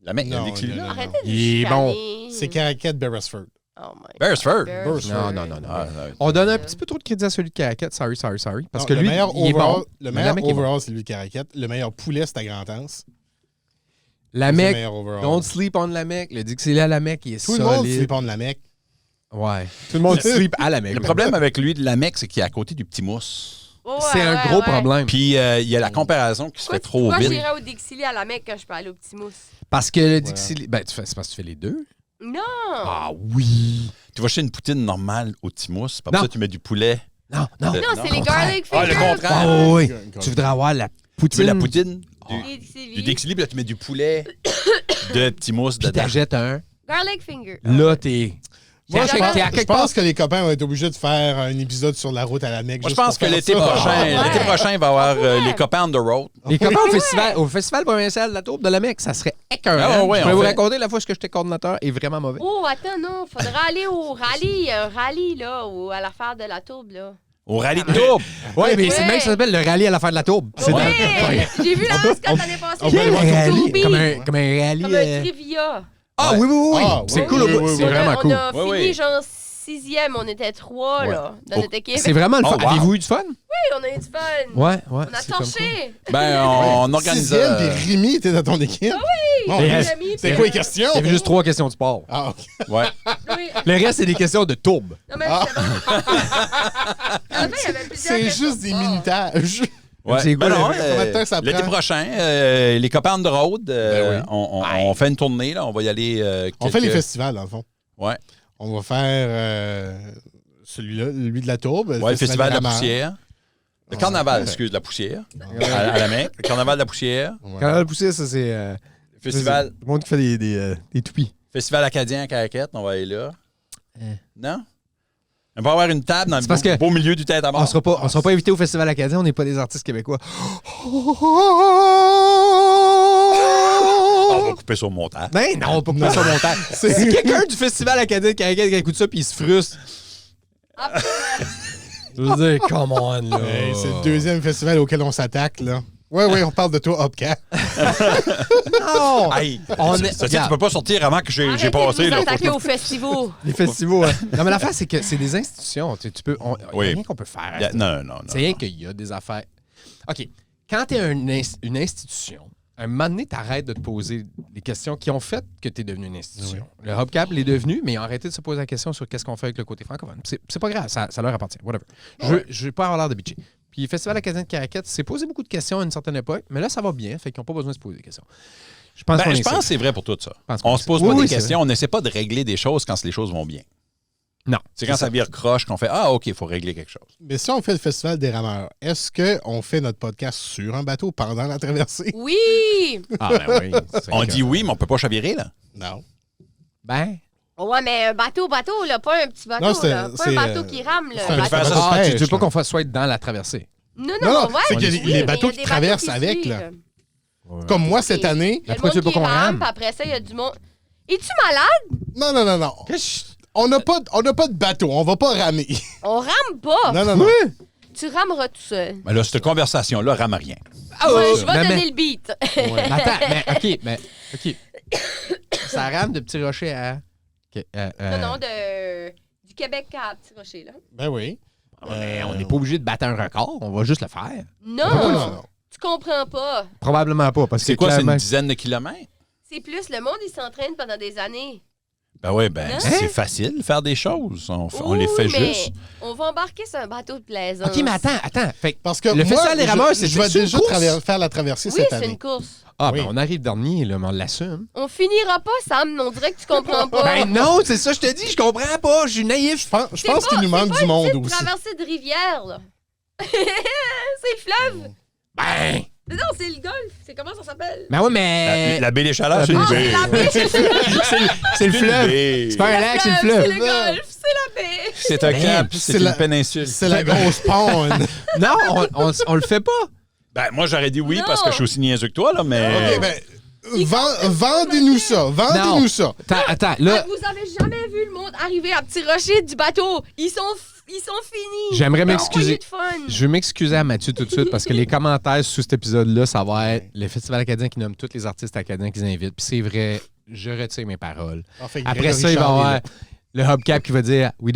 A: La mec, il y a
D: Non,
A: Dixie
D: non,
A: là.
D: non.
B: Arrêtez de
C: Il est bon.
B: chicaner.
D: C'est Caracat Beresford.
B: Oh my
A: Beresford.
B: Beresford.
C: Non, non, non, non.
A: Ah,
C: On donne un petit peu trop de crédit à celui de Caracat. Sorry. Parce que
D: le
C: lui,
D: meilleur
C: il est
D: overall,
C: bon.
D: le
C: Mais
D: meilleur
C: la mec est bon.
D: overall, c'est lui de Caracat. Le meilleur poulet, c'est à Grand-Anse.
C: La
D: C'est le
C: mec,
D: meilleur overall.
C: don't sleep on la mec. Le Dixie à la mec, il est
D: Tout le monde
C: solide.
D: sleep on de la mec.
C: Ouais. Tout le monde sleep à la mec.
A: Le problème avec lui de la mec, c'est qu'il est à côté du petit mousse.
B: Ouais,
C: C'est un
B: ouais,
C: gros
B: ouais.
C: problème.
A: Puis il y a la comparaison qui se fait trop
B: Pourquoi
A: vite.
B: j'irais au Dixili à la Mecque quand je peux aller au Petit Mousse?
C: Parce que le Dixie... Ben, c'est parce que tu fais les deux.
B: Non!
C: Ah oui!
A: Tu vas chez une poutine normale au petit mousse, puis après
C: Non.
A: ça, tu mets du poulet.
C: Non, non.
A: Le-
B: Non, c'est
A: non.
B: les garlic
A: Ah,
B: fingers.
A: le contraire.
C: Ah oui, oui.
D: Go-
C: Tu voudrais avoir la
A: Tu
C: poutine.
A: mets la poutine
B: Les Dixili.
A: du Dixili, puis là, tu mets du poulet de petit mousse
C: Puis
A: dedans.
C: t'achètes un.
B: Garlic finger.
C: Là, t'es...
D: Moi,
C: T'es à
D: je
C: quelque part.
D: pense que les copains vont être obligés de faire un épisode sur la route à la Mecque.
A: Moi, je
D: juste
A: pense
D: pour
A: que
D: faire
A: l'été
D: ça.
A: prochain,
B: Ouais.
A: l'été prochain, il va y avoir
B: pourrait.
A: les copains on the road.
C: Les copains au festival provincial de la Tourbe de la Mecque, ça serait écœurant.
A: Ah ouais,
C: je
A: on
C: peux vous
A: fait.
C: raconter la fois que j'étais coordonnateur est vraiment mauvais.
B: Oh, attends, non. Faudra aller au rallye. Un rallye, là, ou à l'affaire de la tourbe, là.
A: Au rallye de tourbe.
C: Ouais, mais c'est
B: Ouais.
C: le même que ça s'appelle le rallye à la fin de la Tourbe. C'est
B: Oui!
C: dans-
B: J'ai vu la mascotte l'année passée.
D: on va aller voir
C: Un
D: ton
C: rallye,
B: Tourbi.
C: comme un rallye.
B: Comme un trivia.
C: Ah oui, oui, oui.
D: Ah,
C: C'est
D: oui,
C: cool.
D: oui,
C: au bout.
D: oui,
C: C'est
D: oui.
C: vraiment cool.
B: On a
A: Ouais,
B: fini,
A: ouais.
B: genre, 6e. On était 3, là, dans
A: Oh,
B: notre équipe.
C: C'est vraiment le fun.
A: Oh, wow.
C: Avez-vous eu du fun?
B: Oui, on a eu du fun.
C: Ouais, ouais.
B: On a
C: c'est comme cool.
B: torché.
A: Ben, on organise.
D: Sixième, puis Rémi était dans ton équipe.
B: Oui,
D: Bon,
C: Et
B: mes
C: elle-
B: amis.
D: c'est quoi les questions?
C: Il y avait juste 3 questions de sport.
D: Ah, ok.
A: Ouais.
B: Oui.
C: Le reste, c'est des questions de tourbe.
B: Non, mais c'est bon. À la fin, il y avait plusieurs
D: C'est
B: questions
D: juste des
B: de sport.
D: minutages.
A: Ouais.
C: C'est quoi,
A: Ben non,
D: combien de temps ça
A: l'été
D: prend?
A: prochain, les copains on the road,
D: Ben oui.
A: on fait une tournée, là. On va y aller.
D: On fait les
A: quelques-
D: festivals, dans le fond.
A: Ouais.
D: On va faire celui-là, lui de la Tourbe.
A: Ouais, le festival de la
D: Mer.
A: poussière. Le carnaval, excuse, de la poussière. À la Mecque. Le carnaval de la poussière.
D: Ouais.
C: Quand elle poussée, ça, c'est.
A: Festival,
C: Le monde qui fait des toupies.
A: festival acadien à Caraquette, on va aller là. Non? On va avoir une table dans
C: C'est parce que-
A: le beau milieu du tête à mort.
C: On sera pas invités au Festival Acadien, on n'est pas des artistes québécois.
A: On va couper sur le montage.
C: Ben non, pas pour ça montage.
D: C'est-
C: Si quelqu'un du Festival Acadien qui écoute ça puis il se frustre,
B: Ah,
C: je veux dire, come on, là.
D: Hey, c'est le deuxième festival auquel on s'attaque, là. Oui, oui, on parle de toi, Hopcat.
C: Non!
A: Hey,
C: On
A: ça,
C: est-
A: ça, tu
C: regarde.
A: peux pas sortir avant que j'ai
B: arrêtez
A: passé.
B: de vous
A: Là,
B: attaquer aux festivals.
C: Les festivals, hein. Non, mais l'affaire, c'est que c'est des institutions. Tu peux, y a
A: Oui.
C: rien qu'on peut faire.
A: Non, non, non.
C: C'est rien qu'il y a des affaires. OK. Quand tu es une institution, un moment donné, tu arrêtes de te poser des questions qui ont fait que tu es devenu une institution. Le Hubcap l'est devenu, mais ils ont arrêté de se poser la question sur qu'est-ce qu'on fait avec le côté francophone. C'est pas grave, ça leur appartient. Whatever. Je vais pas avoir l'air de bitcher. Puis le Festival acadien de Caraquette s'est posé beaucoup de questions à une certaine époque, mais là, ça va bien, fait qu'ils n'ont pas besoin de se poser des questions. Je pense qu'on
A: Ben, je
C: est
A: pense que
C: safe.
A: c'est vrai pour tout ça.
C: pense qu'on
A: On
C: est
A: se pose
C: safe.
A: pas
C: Oui,
A: des
C: oui, c'est
A: questions, on n'essaie pas de régler des choses quand les choses vont bien.
C: Non.
A: C'est quand ça vire croche qu'on fait « Ah, OK, il faut régler quelque chose.
D: Mais si on fait le Festival des rameurs, est-ce qu'on fait notre podcast sur un bateau pendant la traversée?
B: Oui!
C: Ah, ben oui. »
A: On dit oui, mais on peut pas chavirer, là.
D: Non.
C: Ben.
B: Ouais, mais un bateau, là, pas un petit bateau,
D: Non, c'est-
B: là. Pas
D: c'est,
B: un bateau qui rame, là.
D: c'est un
B: Bateau-
A: faire ça,
D: bateau de
C: Ah, tu
D: pêche,
C: veux pas
D: là.
C: qu'on soit dans la traversée.
B: Non,
D: Non,
B: ouais,
D: c'est que
B: oui,
D: les
B: mais
D: bateaux
B: il y a
D: qui
B: des
D: traversent
B: qui
D: avec,
B: suivent.
D: là. Comme moi cette année.
B: Il y a le
C: Pourquoi tu veux
B: monde
C: pas
B: qui
C: qu'on rame?
B: puis après ça, il y a du monde. Es-tu malade?
D: Non, non, non, non. On n'a pas de bateau. On va pas ramer.
B: On rame pas.
D: Non, non, non.
B: Tu rameras tout seul.
A: Mais là, cette conversation-là rame à rien.
C: Ah,
B: Ouais, je vais
C: mais-
B: donner le beat.
C: Mais attends, OK. Ça rame de Petit Rocher à...
B: Non, du Québec à Petit Rocher, là.
D: Ben oui.
C: Mais on n'est pas obligé de battre un record, on va juste le faire.
B: Non!
D: Non, non, non.
B: Tu comprends pas.
C: Probablement pas, parce que
A: C'est quoi, c'est
C: clairement...
A: une dizaine de kilomètres?
B: C'est plus, le monde, il s'entraîne pendant des années.
A: Ben oui, ben
B: Hein?
A: c'est facile de faire des choses. On les fait
B: Oui, mais
A: juste.
B: on va embarquer sur un bateau de plaisance.
C: OK, mais attends. Fait que
D: Parce que
C: le
D: moi,
C: Festival des rameurs,
D: je vais
C: c'est une
D: déjà
C: course?
D: faire la traversée
B: Oui,
D: cette
B: c'est
D: année.
B: une course.
C: Ah,
D: Oui.
C: ben on arrive dernier, là, mais on l'assume.
B: On finira pas, Sam. On dirait que tu comprends pas.
C: Ben non, c'est ça, je te dis, je comprends pas, je suis naïf.
D: Je pense qu'il nous manque du monde
B: C'est
D: aussi.
B: traversée de rivière, là. C'est le fleuve.
C: Ben!
B: Mais non, c'est le golfe. C'est comment ça s'appelle?
C: Ben oui, mais...
A: La baie des Chaleurs, c'est une
B: Ah,
A: baie.
B: la baie, c'est
C: C'est le fleuve.
A: baie.
C: C'est pas un lac, c'est le
B: C'est
C: fleuve.
B: le golfe, c'est la baie.
A: C'est un
C: Ben,
A: cap,
D: c'est
A: c'est
D: la-
A: une péninsule.
D: C'est la grosse ponde.
C: Non, on le fait pas.
A: Ben, moi, j'aurais dit oui
B: Non.
A: parce que je suis aussi niaiseux que toi, là, mais...
D: OK, ben, vendez-nous ça. Vendez-nous ça.
C: Attends,
B: Ah,
C: là,
B: vous avez jamais vu le monde arriver à Petit Rocher du bateau. Ils sont finis.
C: j'aimerais
B: Oh,
C: m'excuser.
B: il y a de fun.
C: Je veux m'excuser à Mathieu tout de suite parce que les commentaires sous cet épisode-là, ça va être le Festival acadien qui nomme tous les artistes acadiens qu'ils invitent. Puis c'est vrai, je retire mes paroles.
D: Enfin,
C: Après ça, il va y avoir le hubcap qui va dire We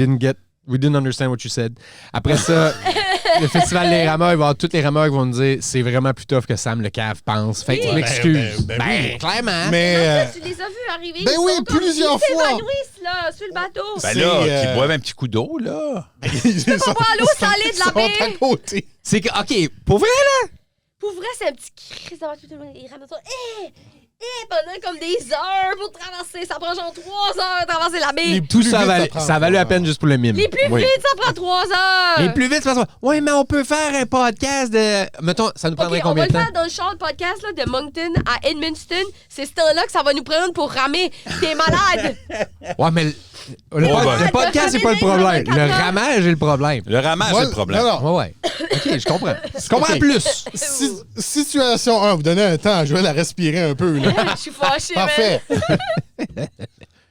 C: didn't understand what you said. Après ça, le Festival des rameurs, il va y avoir tous les rameurs qui vont nous dire c'est vraiment plus tough que Sam le cave pense. Fait que
B: Oui.
C: je m'excuse.
D: Ben, oui.
C: Clairement.
D: Mais
B: Tu les as vus arriver.
D: ben
B: ils
D: oui,
B: sont comme-
D: plusieurs
B: ils
D: fois.
B: s'évanouissent, là, sur le bateau.
A: Ben
D: C'est,
A: là, qu'ils boivent un petit coup d'eau, là.
D: ils sont
B: pas à l'eau salée de la
D: ils sont à
B: baie.
D: côté.
C: C'est que, OK, pour vrai, là,
B: Pour vrai, c'est un petit cri. Ça va tout le monde. Ils rament ça. Pendant comme des heures pour traverser. Ça prend genre 3 heures de traverser la baie.
C: tout
D: plus
C: ça,
D: vite,
C: ça valait la peine juste pour le mime.
B: Les plus
C: Oui.
B: vite, ça prend 3 heures.
C: Les plus vite, c'est parce que, ouais, mais on peut faire un podcast de. Mettons, ça nous prendrait
B: OK, on
C: combien
B: va
C: de
B: le
C: temps?
B: faire dans le champ de podcast là, de Moncton à Edmundston. C'est ce temps-là que ça va nous prendre pour ramer. T'es malade.
C: Ouais, mais le podcast, c'est pas le problème. Le ramage est le problème.
A: Le ramage,
D: Moi,
A: c'est le problème.
D: non, non.
C: Ouais. OK, je comprends. Je comprends
D: OK.
C: plus.
D: Situation 1, vous donnez un temps, je vais la respirer un peu. Là.
B: Je suis fâchée,
D: Parfait.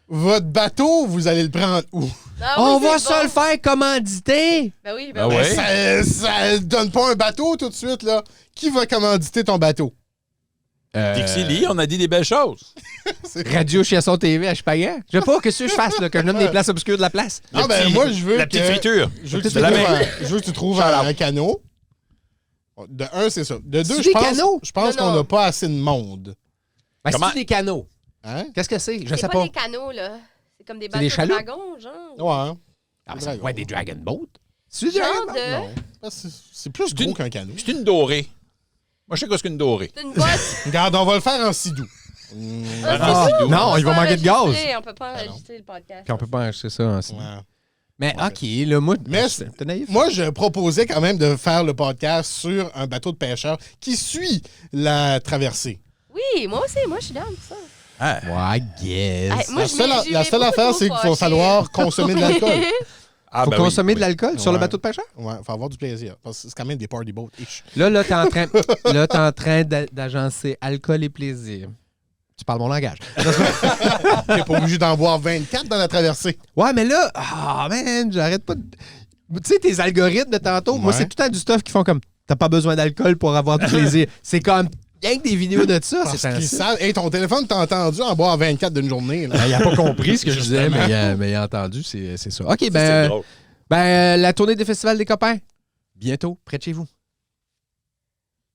D: Votre bateau, vous allez le prendre où?
B: man. Ah oui,
C: On va
B: c'est
C: se
B: bon.
C: le faire commanditer.
B: Ben oui,
A: Ah
B: ben oui.
A: ouais?
D: Ça donne pas un bateau tout de suite, là. Qui va commanditer ton bateau?
A: Dixie Lee, on a dit des belles choses.
C: Radio Chiasson TV à Chupagan. Je sais pas, qu'est-ce que je fasse, là, que je nomme des places obscures de la place?
D: Ah, ben, moi, je veux
A: La petite friture.
D: Je veux que tu
A: De la
D: trouves
A: main.
D: je veux que tu trouves un canot. De un, c'est ça. De deux,
C: C'est
D: je
C: des
D: pense,
C: canots?
D: je pense
B: Non,
D: qu'on
B: non.
D: n'a pas assez de monde.
C: Ben,
A: Comment-
C: c'est des canaux.
D: Hein?
C: Qu'est-ce que c'est? Je
B: C'est
C: sais
B: pas
C: pas.
B: des canaux, là. C'est comme des
C: C'est
B: bateaux
C: des
B: de
C: chaloupes?
B: dragons, genre.
D: Ouais.
C: Ah,
D: Des
C: ça
D: dragons.
C: pourrait être des Dragon Boat. C'est
B: Genre
C: Dragon
B: de...
D: Non. C'est plus
A: C'est
D: gros
A: une-
D: qu'un canot.
A: C'est une dorée. Moi, je sais quoi c'est qu'une dorée.
B: C'est une botte.
D: Regarde, on va le faire en sidou.
C: Ah, non, il va manquer de gaz.
B: On peut pas enregistrer le podcast.
C: Puis on peut pas enregistrer ça ensemble.
D: Ouais.
C: Mais OK, là, moi,
D: Mais
C: t'es naïf.
D: moi, je proposais quand même de faire le podcast sur un bateau de pêcheurs qui suit la traversée.
B: Oui, moi aussi, moi je suis down pour ça.
A: Ah.
C: Ouais, I guess.
B: Hey, moi,
D: La
B: je
D: seule,
B: mets-
D: la
B: j'y vais
D: seule
B: beaucoup
D: affaire,
B: trop
D: c'est qu'il va
B: fâchée.
D: falloir consommer de l'alcool.
A: Ah,
C: Faut
A: ben oui,
C: consommer
A: oui.
C: de l'alcool sur le
D: Ouais.
C: bateau de pêcheur?
D: Ouais, il faut avoir du plaisir. Parce que c'est quand même des party boats. ish.
C: Là, t'es en train d'agencer alcool et plaisir. Tu parles mon langage.
D: T'es pas obligé d'en boire 24 dans la traversée.
C: Ouais, mais là, man, j'arrête pas de... Tu sais, tes algorithmes de tantôt, moi,
D: Ouais.
C: c'est tout le temps du stuff qui font comme t'as pas besoin d'alcool pour avoir du plaisir. C'est comme rien que des vidéos de ça.
D: Parce
C: C'est un...
D: qu'ils savent. Hey, ton téléphone t'a entendu en boire 24 d'une journée. Là.
C: Il a pas compris ce que je disais,
D: Justement.
C: mais il a entendu, c'est ça. OK,
A: Ça, c'est
C: ben,
A: drôle.
C: la tournée des festivals des copains, bientôt, près de chez vous.